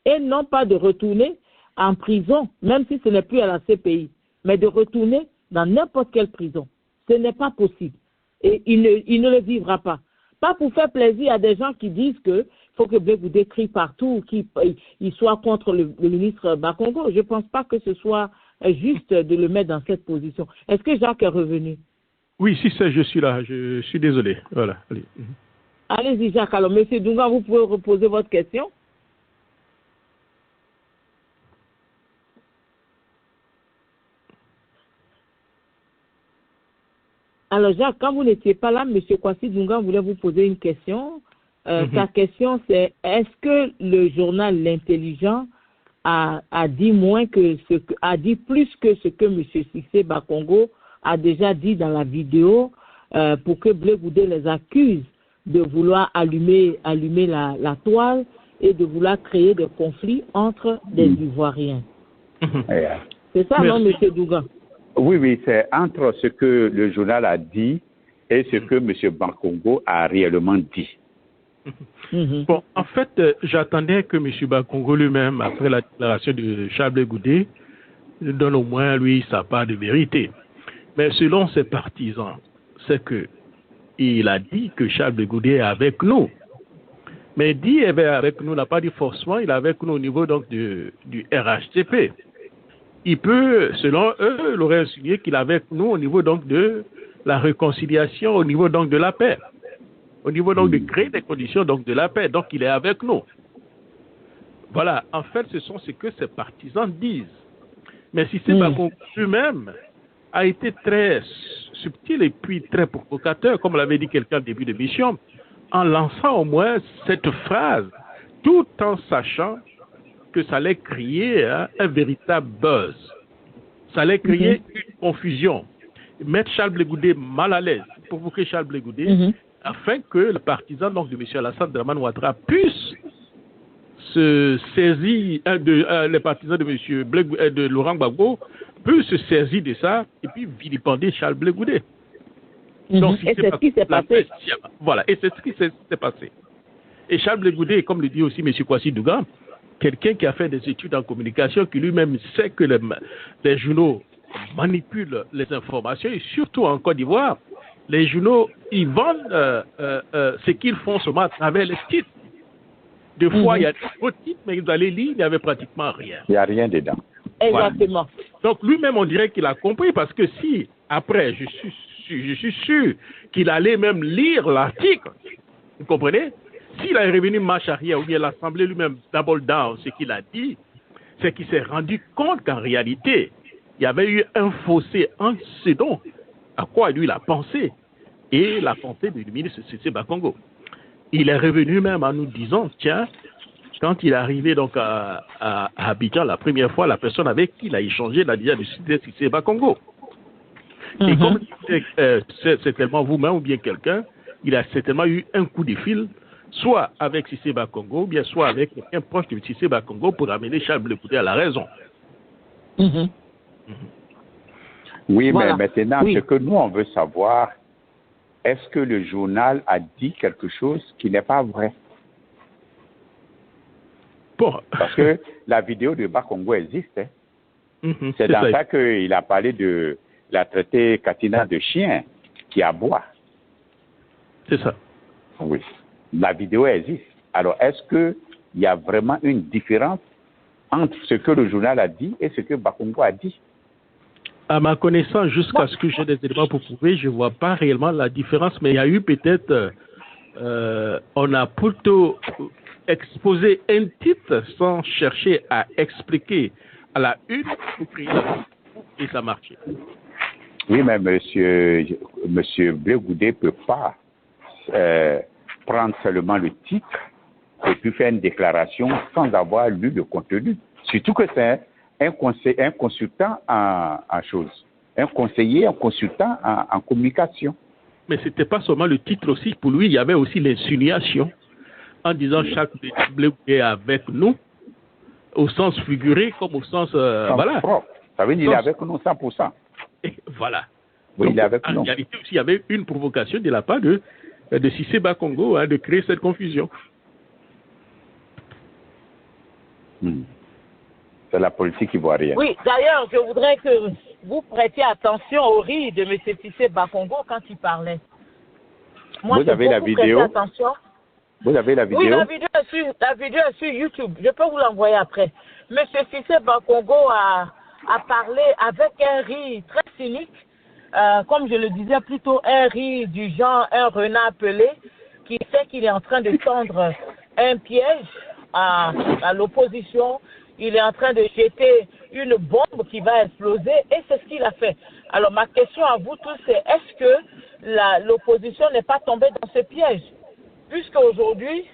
et non pas de retourner en prison, même si ce n'est plus à la CPI, mais de retourner dans n'importe quelle prison. Ce n'est pas possible. Et il ne le vivra pas. Pas pour faire plaisir à des gens qui disent qu'il faut que Blé Goudé crie partout, qu'il soit contre le ministre Bakongo. Je ne pense pas que ce soit juste de le mettre dans cette position. Est-ce que Jacques est revenu? Oui, si je suis là. Je suis désolé. Voilà. Allez. Allez-y, Jacques. Alors, M. Dunga, vous pouvez reposer votre question? Alors, Jacques, quand vous n'étiez pas là, M. Kwasi Dunga voulait vous poser une question. Sa question, c'est est-ce que le journal L'Intelligent a dit plus que ce que M. Cissé Bakongo a déjà dit dans la vidéo pour que Blé Goudé les accuse de vouloir allumer la toile et de vouloir créer des conflits entre des Ivoiriens. C'est ça, non, M. Dunga? Oui, c'est entre ce que le journal a dit et ce que M. Bakongo a réellement dit. Bon, en fait, j'attendais que M. Bakongo lui-même, après la déclaration de Charles Blé Goudé, donne au moins, lui, sa part de vérité. Mais selon ses partisans, c'est que il a dit que Charles Blé Goudé est avec nous. Mais dit avec nous, n'a pas dit forcément, il est avec nous au niveau donc du RHTP. Il peut, selon eux, il aurait insinué qu'il est avec nous au niveau donc de la réconciliation, au niveau donc de la paix, au niveau donc de créer des conditions donc de la paix. Donc il est avec nous. Voilà, en fait, ce sont ce que ses partisans disent. Mais si c'est Bakongo lui-même a été très subtil et puis très provocateur, comme l'avait dit quelqu'un au début de l'émission, en lançant au moins cette phrase, tout en sachant que ça allait créer un véritable buzz. Ça allait créer une confusion, mettre Charles Blé Goudé mal à l'aise, provoquer Charles Blé Goudé, afin que le partisan donc, de M. Alassane Dramane Ouattara puisse se saisir, les partisans de M. de Laurent Gbagbo puissent se saisir de ça et puis vilipender Charles Blé Goudé. Donc, et c'est ce qui s'est passé. Voilà, et c'est ce qui s'est passé. Et Charles Blé Goudé, comme le dit aussi M. Kwasi Dougan, quelqu'un qui a fait des études en communication, qui lui-même sait que les journaux manipulent les informations, et surtout en Côte d'Ivoire, les journaux, ils vendent ce qu'ils font seulement à travers les titres. Des fois, il y a des gros titres, mais vous allez lire, il n'y avait pratiquement rien. Il n'y a rien dedans. Exactement. Voilà. Donc lui-même, on dirait qu'il a compris, parce que si, après, je suis sûr qu'il allait même lire l'article, vous comprenez? S'il est revenu marche arrière, ou bien l'Assemblée lui-même, double down, ce qu'il a dit, c'est qu'il s'est rendu compte qu'en réalité, il y avait eu un fossé en ce dont, à quoi lui il a pensé, et la pensée du ministre Cissé Bakongo. Il est revenu même en nous disant, tiens, quand il est arrivé donc à Abidjan la première fois, la personne avec qui il a échangé l'a déjà décidé Cissé Bakongo. Et comme c'est certainement vous-même ou bien quelqu'un, il a certainement eu un coup de fil, soit avec Cissé Bakongo, ou bien soit avec quelqu'un proche de Cissé Bakongo pour amener Charles Blé Goudé à la raison. Oui, voilà. Mais maintenant, ce que nous, on veut savoir, est-ce que le journal a dit quelque chose qui n'est pas vrai? Bon. Parce que la vidéo de Bakongo existe. Hein. C'est dans ça qu'il a parlé de la traité Katina de chien qui aboie. C'est ça. Oui. La vidéo existe. Alors, est-ce qu'il y a vraiment une différence entre ce que le journal a dit et ce que Bakongo a dit? À ma connaissance, jusqu'à ce que j'ai des éléments pour prouver, je ne vois pas réellement la différence, mais il y a eu peut-être, on a plutôt exposé un titre sans chercher à expliquer à la une pour créer et ça marchait. Oui, mais monsieur Blé Goudé ne peut pas prendre seulement le titre et puis faire une déclaration sans avoir lu le contenu. Surtout que c'est un consultant en choses. Un conseiller, un consultant en communication. Mais ce n'était pas seulement le titre aussi. Pour lui, il y avait aussi l'insinuation en disant chaque Blé Goudé est avec nous, au sens figuré comme au sens... voilà. Propre. Ça veut dire qu'il est avec nous 100%. Et voilà. Oui, donc, il est avec nous. En réalité aussi, il y avait une provocation de la part de Cissé Bakongo de créer cette confusion. C'est la politique ivoirienne. Oui, d'ailleurs, je voudrais que vous prêtiez attention au rire de M. Cissé Bakongo quand il parlait. Moi, vous avez la vidéo? Attention. Vous avez la vidéo? Oui, la vidéo est sur YouTube. Je peux vous l'envoyer après. M. Cissé Bakongo a parlé avec un rire très cynique, comme je le disais, plutôt un rire du genre un renard pelé, qui fait qu'il est en train de tendre un piège à l'opposition. Il est en train de jeter une bombe qui va exploser et c'est ce qu'il a fait. Alors ma question à vous tous, c'est est-ce que l'opposition n'est pas tombée dans ce piège? Puisqu'aujourd'hui,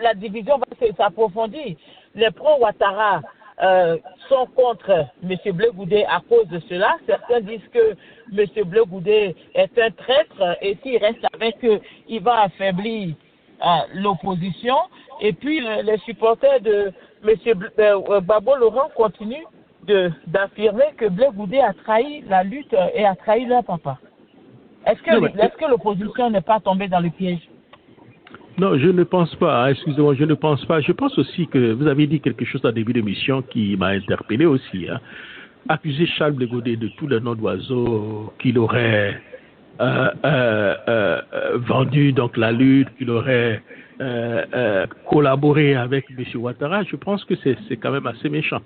la division va s'approfondir. Les pro-Ouattara sont contre M. Blé Goudé à cause de cela. Certains disent que M. Blé Goudé est un traître et s'il reste avec eux, il va affaiblir l'opposition. Et puis les supporters de M. Babo Laurent continuent d'affirmer que Blé Goudé a trahi la lutte et a trahi leur papa. Est-ce que l'opposition n'est pas tombée dans le piège? Non, je ne pense pas. Excusez-moi, je ne pense pas. Je pense aussi que vous avez dit quelque chose en début d'émission qui m'a interpellé aussi. Accuser Charles Blé Goudé de tous les noms d'oiseaux qu'il aurait vendu donc la lutte, qu'il aurait collaboré avec M. Ouattara, je pense que c'est quand même assez méchant.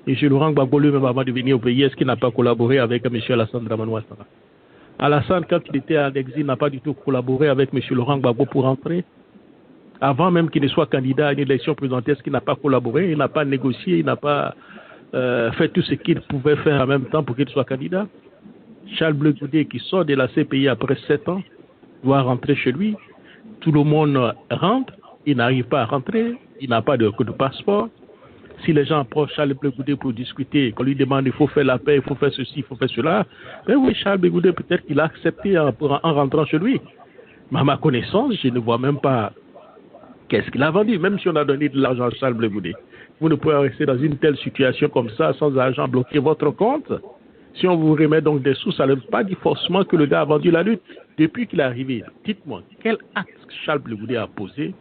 M. Laurent Gbagbo lui-même avant de venir au pays, est-ce qu'il n'a pas collaboré avec M. Alassane Dramane Ouattara? Alassane, quand il était en exil, n'a pas du tout collaboré avec M. Laurent Gbagbo pour entrer. Avant même qu'il ne soit candidat à une élection présidentielle, est-ce qu'il n'a pas collaboré? Il n'a pas négocié, il n'a pas fait tout ce qu'il pouvait faire en même temps pour qu'il soit candidat. Charles Blé Goudé, qui sort de la CPI après 7 ans, doit rentrer chez lui. Tout le monde rentre, il n'arrive pas à rentrer, il n'a pas de passeport. Si les gens approchent Charles Blé Goudé pour discuter, qu'on lui demande il faut faire la paix, il faut faire ceci, il faut faire cela, ben oui, Charles Blé Goudé peut-être qu'il a accepté en rentrant chez lui. Mais à ma connaissance, je ne vois même pas qu'est-ce qu'il a vendu, même si on a donné de l'argent à Charles Blé Goudé. Vous ne pouvez rester dans une telle situation comme ça, sans argent, bloquer votre compte. Si on vous remet donc des sous, ça ne veut pas dire forcément que le gars a vendu la lutte. Depuis qu'il est arrivé, dites-moi, quel acte Charles Blé Goudé a posé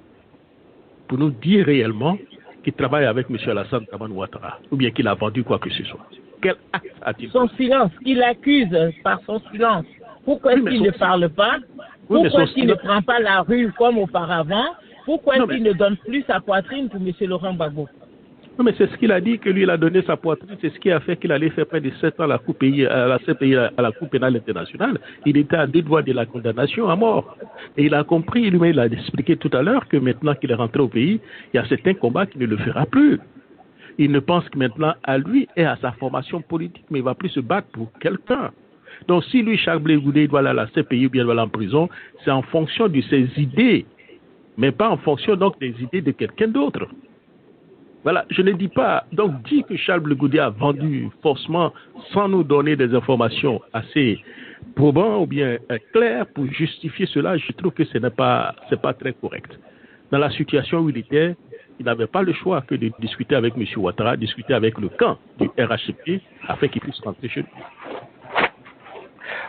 pour nous dire réellement qu'il travaille avec M. Alassane Dramane Ouattara, ou bien qu'il a vendu quoi que ce soit? Quel acte a-t-il? Son silence, il accuse par son silence. Pourquoi est-ce qu'il ne parle pas? Pourquoi est-ce qu'il ne prend pas la rue comme auparavant? Pourquoi est-ce qu'il ne donne plus sa poitrine pour M. Laurent Gbagbo? Non, mais c'est ce qu'il a dit, que lui, il a donné sa poitrine. C'est ce qui a fait qu'il allait faire près de 7 ans à la Cour pénale internationale. Il était à 2 doigts de la condamnation à mort. Et il a compris, lui-même, il a expliqué tout à l'heure que maintenant qu'il est rentré au pays, il y a certains combats qu'il ne le fera plus. Il ne pense que maintenant à lui et à sa formation politique, mais il ne va plus se battre pour quelqu'un. Donc, si lui, Charles Blé Goudé, doit aller à la CPI ou bien doit aller en prison, c'est en fonction de ses idées, mais pas en fonction donc des idées de quelqu'un d'autre. Voilà, je ne dis pas, donc dit que Charles Blé Goudé a vendu forcément sans nous donner des informations assez probantes ou bien claires pour justifier cela, je trouve que ce n'est pas très correct. Dans la situation où il était, il n'avait pas le choix que de discuter avec M. Ouattara, discuter avec le camp du RHCP afin qu'il puisse rentrer chez lui.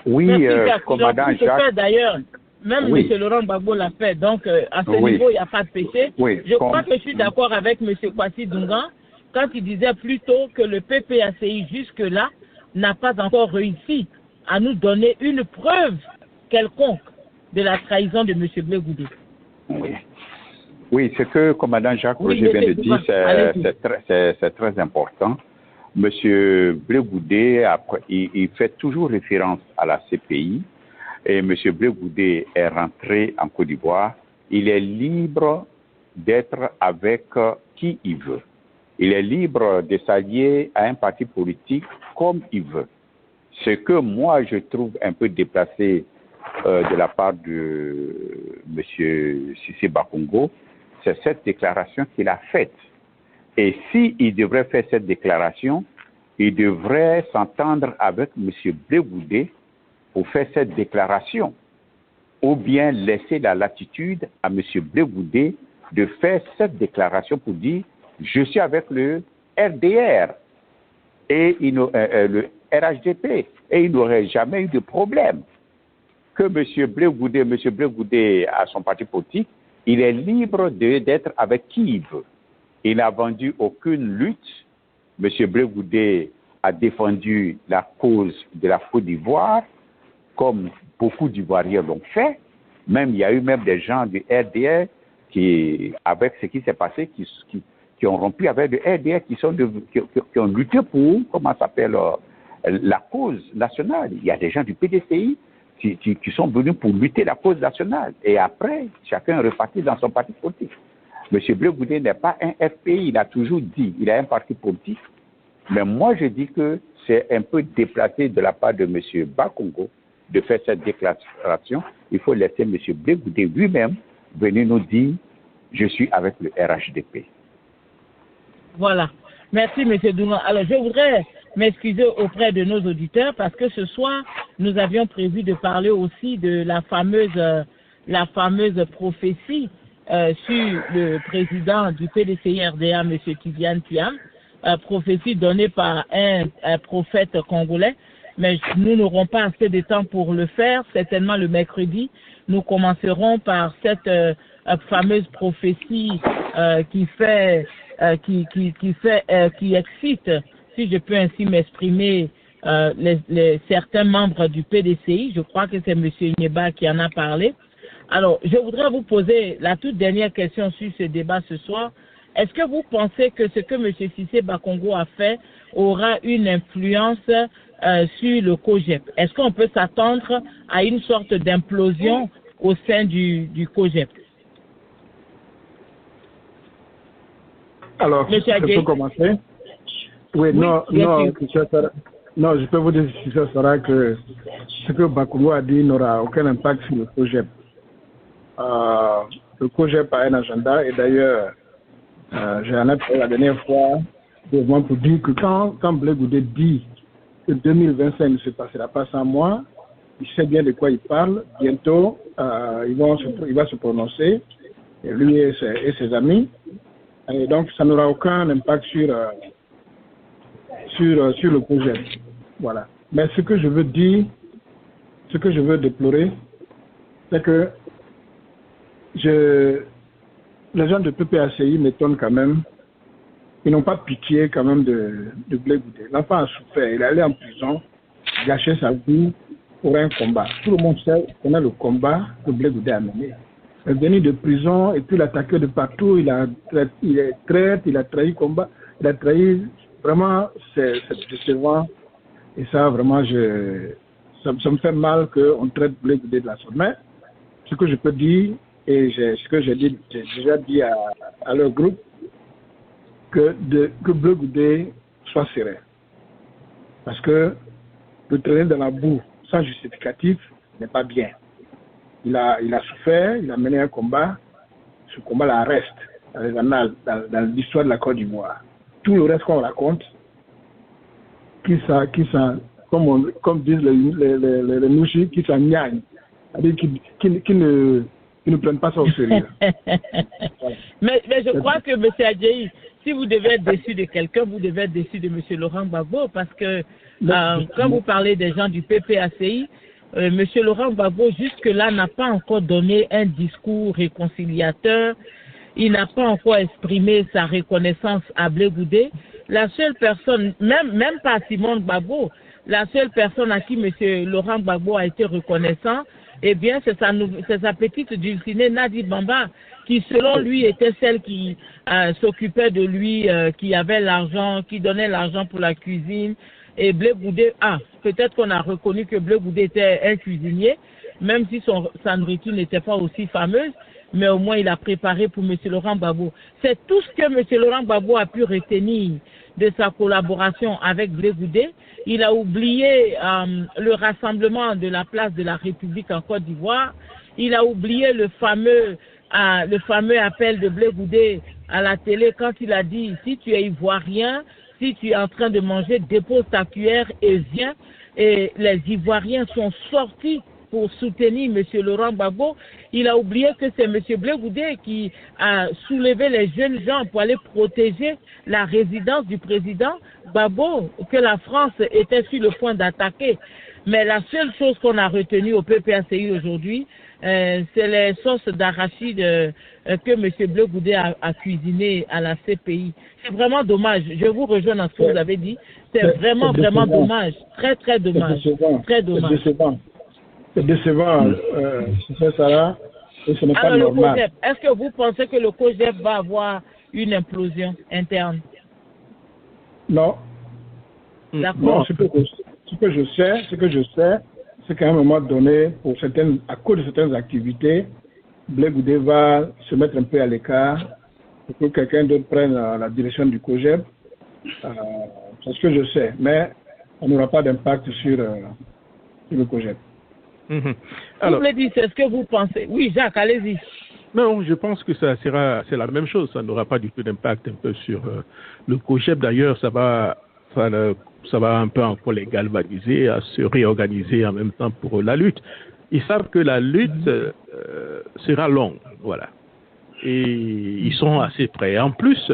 Oui, commandant Jacques. D'ailleurs, même oui. M. Laurent Gbagbo l'a fait, donc à ce niveau, il n'y a pas de péché. Oui, je crois que je suis d'accord avec M. Kwasi Dungan quand il disait plutôt que le PPACI jusque-là n'a pas encore réussi à nous donner une preuve quelconque de la trahison de M. Blé Goudé. Oui, ce que commandant Jacques Roger vient de dire, c'est très important. M. Blé Goudé, il fait toujours référence à la CPI. Et M. Blé Goudé est rentré en Côte d'Ivoire, il est libre d'être avec qui il veut. Il est libre de s'allier à un parti politique comme il veut. Ce que moi je trouve un peu déplacé de la part de M. Cissé Bakongo, c'est cette déclaration qu'il a faite. Et s'il devrait faire cette déclaration, il devrait s'entendre avec M. Blé Goudé pour faire cette déclaration, ou bien laisser la latitude à M. Blé Goudé de faire cette déclaration pour dire « je suis avec le RDR et le RHDP » et il n'aurait jamais eu de problème. Que M. Blé Goudé a son parti politique, il est libre d'être avec qui il veut. Il n'a vendu aucune lutte. M. Blé Goudé a défendu la cause de la Côte d'Ivoire, comme beaucoup d'Ivoiriens l'ont fait. Même, il y a eu même des gens du RDR qui, avec ce qui s'est passé, qui ont rompu avec le RDR, qui ont lutté pour, comment ça s'appelle, la cause nationale. Il y a des gens du PDCI qui sont venus pour lutter la cause nationale. Et après, chacun est reparti dans son parti politique. M. Blé Goudé n'est pas un FPI, il a toujours dit, il a un parti politique. Mais moi, je dis que c'est un peu déplacé de la part de M. Bakongo de faire cette déclaration. Il faut laisser M. Blé Goudé lui-même venir nous dire « je suis avec le RHDP ». Voilà. Merci, M. Dungan. Alors, je voudrais m'excuser auprès de nos auditeurs parce que ce soir, nous avions prévu de parler aussi de la fameuse prophétie sur le président du PDCI-RDA, M. Tidiane Thiam, prophétie donnée par un prophète congolais. Mais nous n'aurons pas assez de temps pour le faire. Certainement le mercredi, nous commencerons par cette fameuse prophétie qui excite, si je peux ainsi m'exprimer, certains membres du PDCI. Je crois que c'est M. Nyeba qui en a parlé. Alors, je voudrais vous poser la toute dernière question sur ce débat ce soir. Est-ce que vous pensez que ce que M. Cissé Bakongo a fait aura une influence sur le COGEP? Est-ce qu'on peut s'attendre à une sorte d'implosion au sein du COGEP? Alors, je peux commencer? Oui, non, je peux vous dire si ça sera que ce que Bakongo a dit n'aura aucun impact sur le COGEP. Le COGEP a un agenda et d'ailleurs, j'en ai parlé la dernière fois pour dire que quand Blé Goudé dit que 2025 ne se passera pas sans moi, il sait bien de quoi il parle. Bientôt, il va se prononcer, et lui et ses amis. Et donc, ça n'aura aucun impact sur le projet. Voilà. Mais ce que je veux dire, ce que je veux déplorer, c'est que les gens de PPACI m'étonnent quand même. Ils n'ont pas pitié quand même de Blé Goudé. L'enfant a souffert, il est allé en prison, gâché sa vie pour un combat. Tout le monde sait qu'on a le combat que Blé Goudé a mené. Il est venu de prison et puis l'attaqué de partout, il a trahi combat. d'être trahi, vraiment, c'est décevant. Et ça, vraiment, ça me fait mal qu'on traite Blé Goudé de la sorte. Mais ce que je peux dire, et ce que j'ai déjà dit à leur groupe, que Blé Goudé soit serein. Parce que le traîner dans la boue sans justificatif n'est pas bien. Il a souffert, il a mené un combat. Ce combat-là reste dans les annales, dans l'histoire de la Côte d'Ivoire. Tout le reste qu'on raconte, comme disent les nouchis, qui s'en gagnent. C'est-à-dire qui ne prennent pas ça au sérieux. Voilà. Mais je crois que M. Adjaï, si vous devez être déçu de quelqu'un, vous devez être déçu de M. Laurent Gbagbo, parce que quand vous parlez des gens du PPACI, M. Laurent Gbagbo, jusque-là, n'a pas encore donné un discours réconciliateur. Il n'a pas encore exprimé sa reconnaissance à Blé Goudé. La seule personne, même pas Simone Gbagbo, la seule personne à qui M. Laurent Gbagbo a été reconnaissant, eh bien, c'est sa petite dulcinée Nadi Bamba, qui selon lui était celle qui s'occupait de lui, qui avait l'argent, qui donnait l'argent pour la cuisine. Et Blé Goudé, peut-être qu'on a reconnu que Blé Goudé était un cuisinier, même si sa nourriture n'était pas aussi fameuse, mais au moins il a préparé pour M. Laurent Gbagbo. C'est tout ce que M. Laurent Gbagbo a pu retenir de sa collaboration avec Blé Goudé. Il a oublié le rassemblement de la place de la République en Côte d'Ivoire. Il a oublié le fameux appel de Blé Goudé à la télé quand il a dit « Si tu es ivoirien, si tu es en train de manger, dépose ta cuillère et viens ». Et les Ivoiriens sont sortis pour soutenir M. Laurent Gbagbo. Il a oublié que c'est M. Blé Goudé qui a soulevé les jeunes gens pour aller protéger la résidence du président Gbagbo, que la France était sur le point d'attaquer. Mais la seule chose qu'on a retenue au PPACI aujourd'hui, c'est les sauces d'arachide que M. Blé Goudé a cuisinées à la CPI. C'est vraiment dommage. Je vous rejoins dans ce que vous avez dit. C'est vraiment dommage. Très, très dommage. Très dommage. C'est décevant, c'est ça, et ce n'est pas normal. COGEP, est-ce que vous pensez que le COGEP va avoir une implosion interne? Non. D'accord. Non, ce que je sais, c'est qu'à un moment donné, à cause de certaines activités, Blé Goudé va se mettre un peu à l'écart pour que quelqu'un d'autre prenne la direction du COGEP. C'est ce que je sais, mais on n'aura pas d'impact sur le COGEP. Alors, vous me dites, c'est ce que vous pensez. Oui, Jacques, allez-y. Non, je pense que c'est la même chose. Ça n'aura pas du tout d'impact un peu sur le COGEP. D'ailleurs, ça va un peu encore les galvaniser à se réorganiser en même temps pour la lutte. Ils savent que la lutte sera longue, voilà. Et ils sont assez prêts. En plus,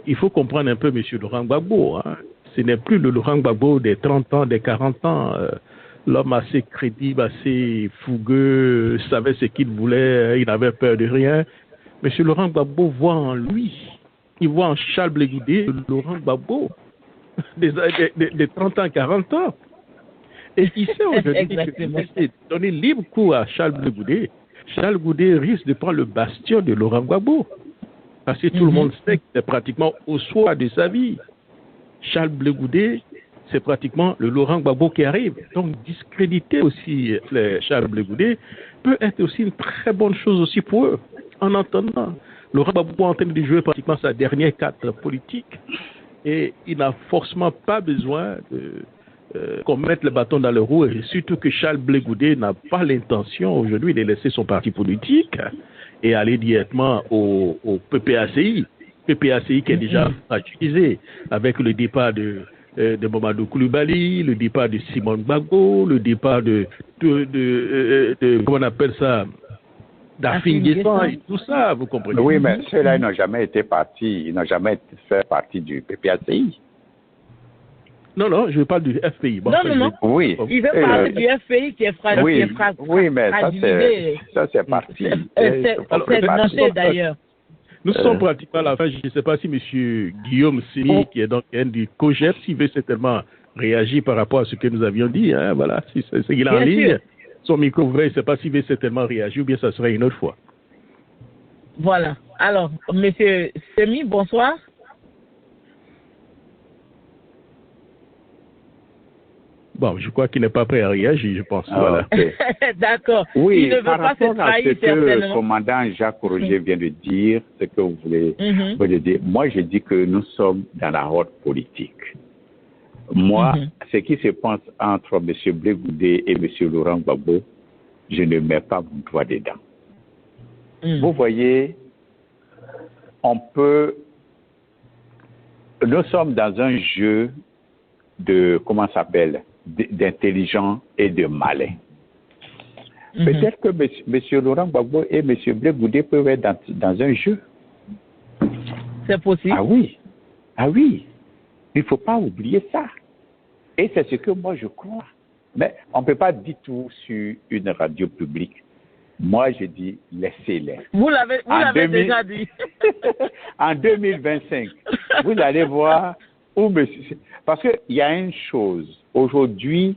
il faut comprendre un peu M. Laurent Gbagbo. Hein. Ce n'est plus le Laurent Gbagbo des 30 ans, des 40 ans. L'homme assez crédible, assez fougueux, savait ce qu'il voulait, il n'avait peur de rien. M. Laurent Gbagbo voit en lui, il voit en Charles Blé Goudé le Laurent Gbagbo des 30 ans, 40 ans. Et il sait aujourd'hui que donner libre cours à Charles Blé Goudé, Charles Goudé risque de prendre le bastion de Laurent Gbagbo. Parce que tout le monde sait que c'est pratiquement au soir de sa vie. Charles Blé Goudé, c'est pratiquement le Laurent Gbagbo qui arrive. Donc, discréditer aussi Charles Blé Goudé peut être aussi une très bonne chose aussi pour eux. En entendant, Laurent Gbagbo est en train de jouer pratiquement sa dernière carte politique et il n'a forcément pas besoin qu'on mette le bâton dans le roue, et surtout que Charles Blé Goudé n'a pas l'intention aujourd'hui de laisser son parti politique et aller directement au PPACI. PPACI qui est déjà fragilisé avec le départ de Mamadou Koulibaly, le départ de Simone Gbagbo, le départ de comment on appelle ça, d'Afin Guessan et tout ça, vous comprenez? Oui, mais ceux-là, ils n'ont jamais été fait partie du PPACI. Non, je parle du FPI. Bon, non. Oui. Il veut parler du FPI qui est fragile. Oui, mais ça c'est parti. C'est noté d'ailleurs. Nous sommes pratiquement à la fin. Je ne sais pas si M. Guillaume Sini, qui est donc un du COGEP, s'il veut certainement réagir par rapport à ce que nous avions dit. Hein, voilà, si c'est qu'il est en ligne. Son micro ouvert, je ne sais pas s'il veut certainement réagir ou bien ça serait une autre fois. Voilà. Alors, M. Semi, bonsoir. Bon, je crois qu'il n'est pas prêt à réagir, je pense. Voilà. Okay. D'accord. Oui, il ne veut par pas se rapport à trahir, ce que le certainement. commandant Jacques Roger vient de dire, ce que vous voulez dire, moi je dis que nous sommes dans la haute politique. Moi, ce qui se passe entre M. Blé Goudé et M. Laurent Gbagbo, je ne mets pas mon doigt dedans. Vous voyez, nous sommes dans un jeu de, comment ça s'appelle, d'intelligent et de malin. Peut-être que M. Laurent Gbagbo et M. Blé Goudé peuvent être dans un jeu. C'est possible. Ah oui. Il ne faut pas oublier ça. Et c'est ce que moi je crois. Mais on ne peut pas dire tout sur une radio publique. Moi, je dis, laissez-les. Vous l'avez déjà dit. En 2025, vous allez voir où monsieur... Parce qu'il y a une chose. Aujourd'hui,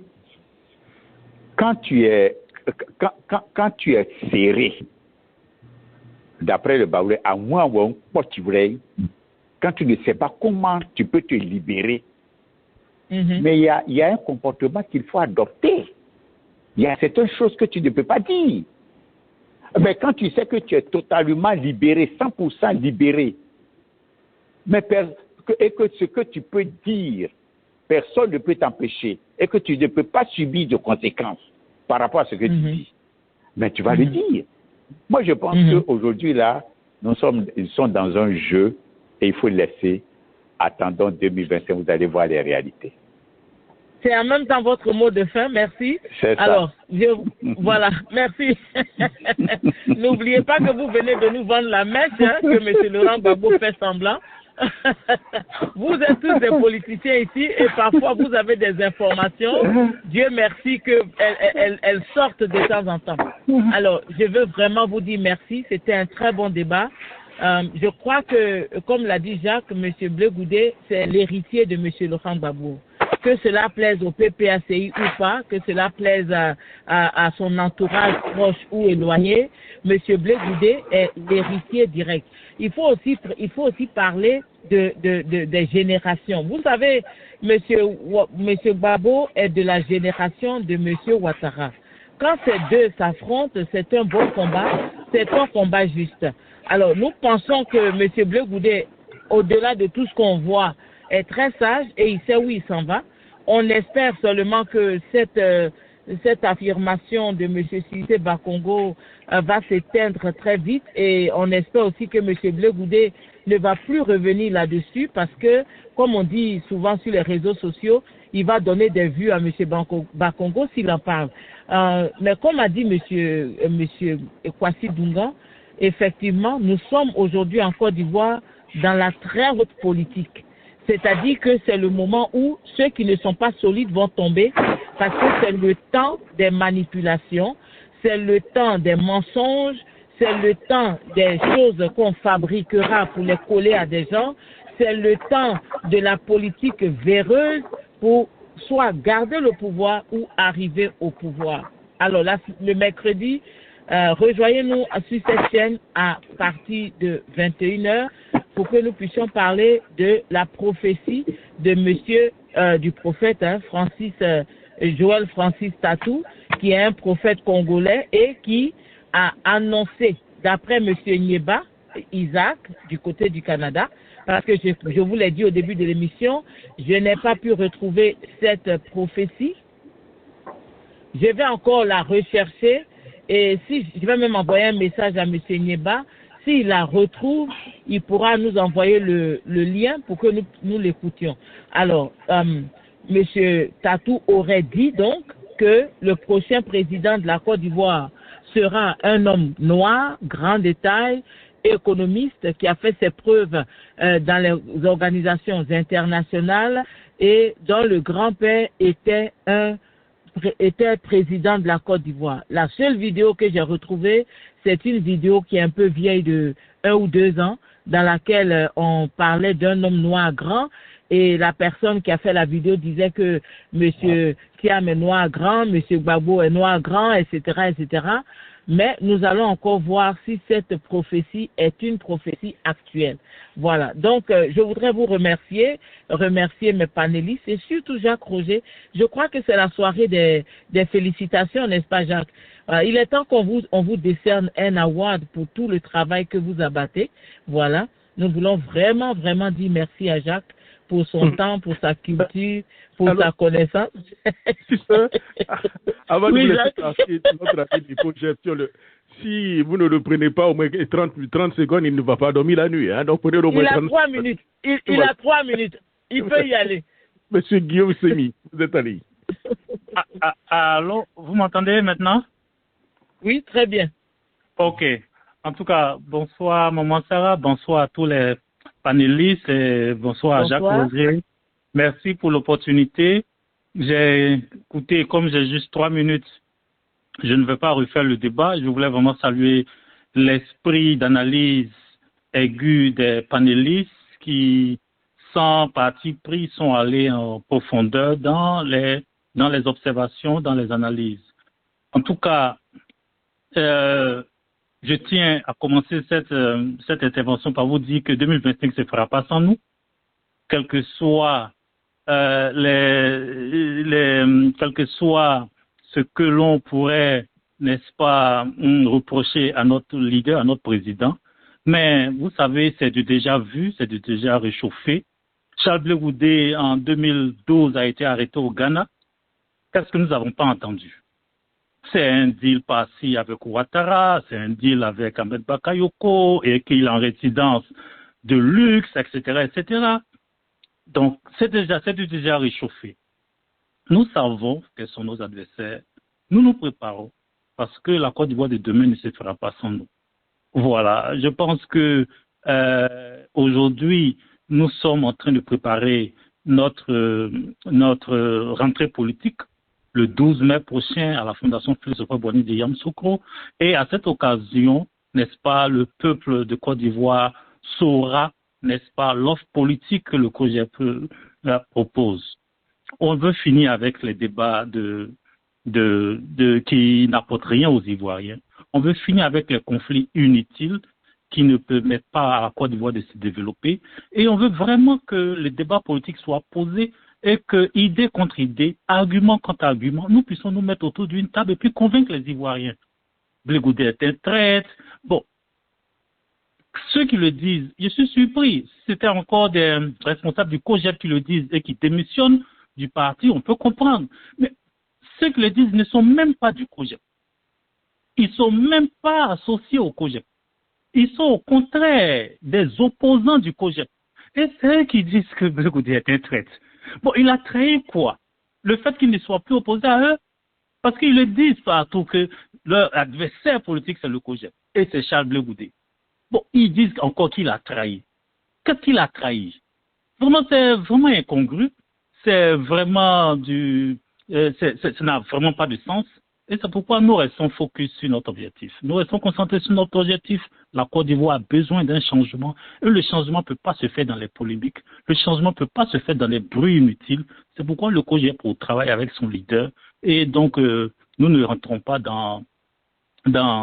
quand tu es serré, d'après le Baoulé, à moins où on peut quand tu ne sais pas comment tu peux te libérer, mais il y a un comportement qu'il faut adopter. Il y a certaines choses que tu ne peux pas dire. Mais quand tu sais que tu es totalement libéré, 100% libéré, et que ce que tu peux dire, personne ne peut t'empêcher, et que tu ne peux pas subir de conséquences par rapport à ce que tu dis, mais tu vas le dire. Moi, je pense qu'aujourd'hui, là, ils sont dans un jeu et il faut le laisser. Attendons 2025, vous allez voir les réalités. C'est en même temps votre mot de fin, merci. C'est ça. Alors, voilà, merci. N'oubliez pas que vous venez de nous vendre la mèche, que M. Laurent Gbagbo fait semblant. Vous êtes tous des politiciens ici et parfois vous avez des informations. Dieu merci qu'elles sortent de temps en temps. Alors, je veux vraiment vous dire merci. C'était un très bon débat. Je crois que, comme l'a dit Jacques, M. Blé Goudé, c'est l'héritier de M. Laurent Gbagbo. Que cela plaise au PPACI ou pas, que cela plaise à son entourage proche ou éloigné, M. Blé Goudé est l'héritier direct. Il faut aussi parler des générations. Vous savez, M. Gbagbo est de la génération de M. Ouattara. Quand ces deux s'affrontent, c'est un bon combat, c'est un combat juste. Alors, nous pensons que M. Blé Goudé, au-delà de tout ce qu'on voit, est très sage et il sait où il s'en va. On espère seulement que cette affirmation de M. Cissé Bakongo va s'éteindre très vite et on espère aussi que M. Blé Goudé ne va plus revenir là-dessus parce que, comme on dit souvent sur les réseaux sociaux, il va donner des vues à M. Bakongo s'il en parle. Mais comme a dit M. Kwasi Dungan, effectivement, nous sommes aujourd'hui en Côte d'Ivoire dans la très haute politique. C'est-à-dire que c'est le moment où ceux qui ne sont pas solides vont tomber parce que c'est le temps des manipulations, c'est le temps des mensonges, c'est le temps des choses qu'on fabriquera pour les coller à des gens, c'est le temps de la politique véreuse pour soit garder le pouvoir ou arriver au pouvoir. Alors là, le mercredi, rejoignez-nous sur cette chaîne à partir de 21h pour que nous puissions parler de la prophétie de du prophète Joël Francis Tatou, qui est un prophète congolais et qui a annoncé, d'après M. Nyeba Isaac, du côté du Canada, parce que je vous l'ai dit au début de l'émission, je n'ai pas pu retrouver cette prophétie. Je vais encore la rechercher. Et si je vais même envoyer un message à M. Nyeba, s'il la retrouve, il pourra nous envoyer le lien pour que nous l'écoutions. Alors, M. Tatou aurait dit donc que le prochain président de la Côte d'Ivoire sera un homme noir, grand de taille, économiste, qui a fait ses preuves dans les organisations internationales et dont le grand-père était président de la Côte d'Ivoire. La seule vidéo que j'ai retrouvée, c'est une vidéo qui est un peu vieille de 1 ou 2 ans, dans laquelle on parlait d'un homme noir grand, et la personne qui a fait la vidéo disait que M. Thiam est noir grand, M. Gbagbo est noir grand, etc., etc. mais nous allons encore voir si cette prophétie est une prophétie actuelle. Voilà, donc je voudrais vous remercier mes panélistes et surtout Jacques Roger. Je crois que c'est la soirée des félicitations, n'est-ce pas Jacques? Il est temps qu'on vous décerne un award pour tout le travail que vous abattez. Voilà, nous voulons vraiment dire merci à Jacques pour son temps, pour sa culture, pour sa connaissance. Avant de vous laisser passer notre ami du projet, si vous ne le prenez pas au moins 30 secondes, il ne va pas dormir la nuit. Hein? Donc, prenez au moins 30 minutes. Il a 3 minutes. Il peut y aller. Monsieur Guillaume Semi, vous êtes allé. Allô, vous m'entendez maintenant? Oui, très bien. Ok. En tout cas, bonsoir Maman Sarah, bonsoir à tous les panélistes et bonsoir à Jacques Roger. Merci pour l'opportunité. J'ai écouté, comme j'ai juste 3 minutes, je ne vais pas refaire le débat. Je voulais vraiment saluer l'esprit d'analyse aiguë des panélistes qui, sans parti pris, sont allés en profondeur dans les observations, dans les analyses. En tout cas, je tiens à commencer cette intervention par vous dire que 2025 ne se fera pas sans nous, quel que soit quel que soit ce que l'on pourrait, n'est-ce pas, reprocher à notre leader, à notre président. Mais vous savez, c'est du déjà vu, c'est du déjà réchauffé. Charles Blé Goudé, en 2012, a été arrêté au Ghana. Qu'est-ce que nous n'avons pas entendu? C'est un deal passé avec Ouattara, c'est un deal avec Ahmed Bakayoko, et qu'il est en résidence de luxe, etc., etc. Donc, c'est déjà réchauffé. Nous savons quels sont nos adversaires. Nous nous préparons parce que la Côte d'Ivoire de demain ne se fera pas sans nous. Voilà. Je pense que aujourd'hui, nous sommes en train de préparer notre rentrée politique le 12 mai prochain à la Fondation Félix Houphouët-Boigny de Yamoussoukro. Et à cette occasion, n'est-ce pas, le peuple de Côte d'Ivoire saura, n'est-ce pas, l'offre politique que le COJEP propose. On veut finir avec les débats qui n'apportent rien aux Ivoiriens. On veut finir avec les conflits inutiles qui ne permettent pas à la Côte d'Ivoire de se développer. Et on veut vraiment que les débats politiques soient posés et que, idée contre idée, argument contre argument, nous puissions nous mettre autour d'une table et puis convaincre les Ivoiriens. Blé Goudé est un traître. Bon, ceux qui le disent, je suis surpris. Si c'était encore des responsables du COJEP qui le disent et qui démissionnent du parti, on peut comprendre. Mais ceux qui le disent ne sont même pas du COJEP. Ils ne sont même pas associés au COJEP. Ils sont au contraire des opposants du COJEP. Et c'est eux qui disent que Blé Goudé est un traître. Bon, il a trahi quoi? Le fait qu'il ne soit plus opposé à eux? Parce qu'ils le disent partout que leur adversaire politique, c'est le COJEP. Et c'est Charles Blé Goudé. Bon, ils disent encore qu'il a trahi. Qu'est-ce qu'il a trahi? Vraiment, c'est vraiment incongru. C'est vraiment ça n'a vraiment pas de sens. Et c'est pourquoi nous restons focus sur notre objectif. Nous restons concentrés sur notre objectif. La Côte d'Ivoire a besoin d'un changement. Et le changement ne peut pas se faire dans les polémiques. Le changement ne peut pas se faire dans les bruits inutiles. C'est pourquoi le COJEP travaille avec son leader. Et donc, nous ne rentrons pas dans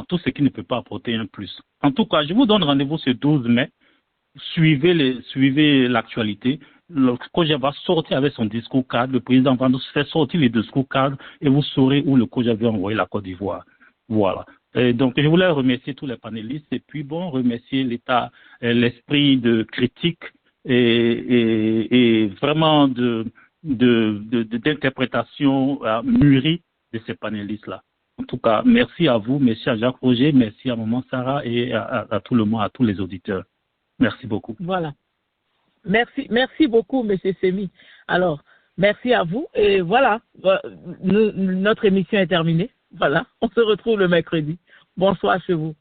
tout ce qui ne peut pas apporter un plus. En tout cas, je vous donne rendez-vous ce 12 mai. Suivez l'actualité. Le COJEP va sortir avec son discours cadre. Le président va nous faire sortir les discours cadres et vous saurez où le COJEP veut envoyer la Côte d'Ivoire. Voilà. Et donc, je voulais remercier tous les panélistes et puis remercier l'esprit de critique et vraiment d'interprétation mûrie de ces panélistes-là. En tout cas, merci à vous, merci à Jacques Roger, merci à Maman Sarah et à tout le monde, à tous les auditeurs. Merci beaucoup. Voilà. Merci beaucoup, M. Semi. Alors, merci à vous. Et voilà, notre émission est terminée. Voilà, on se retrouve le mercredi. Bonsoir chez vous.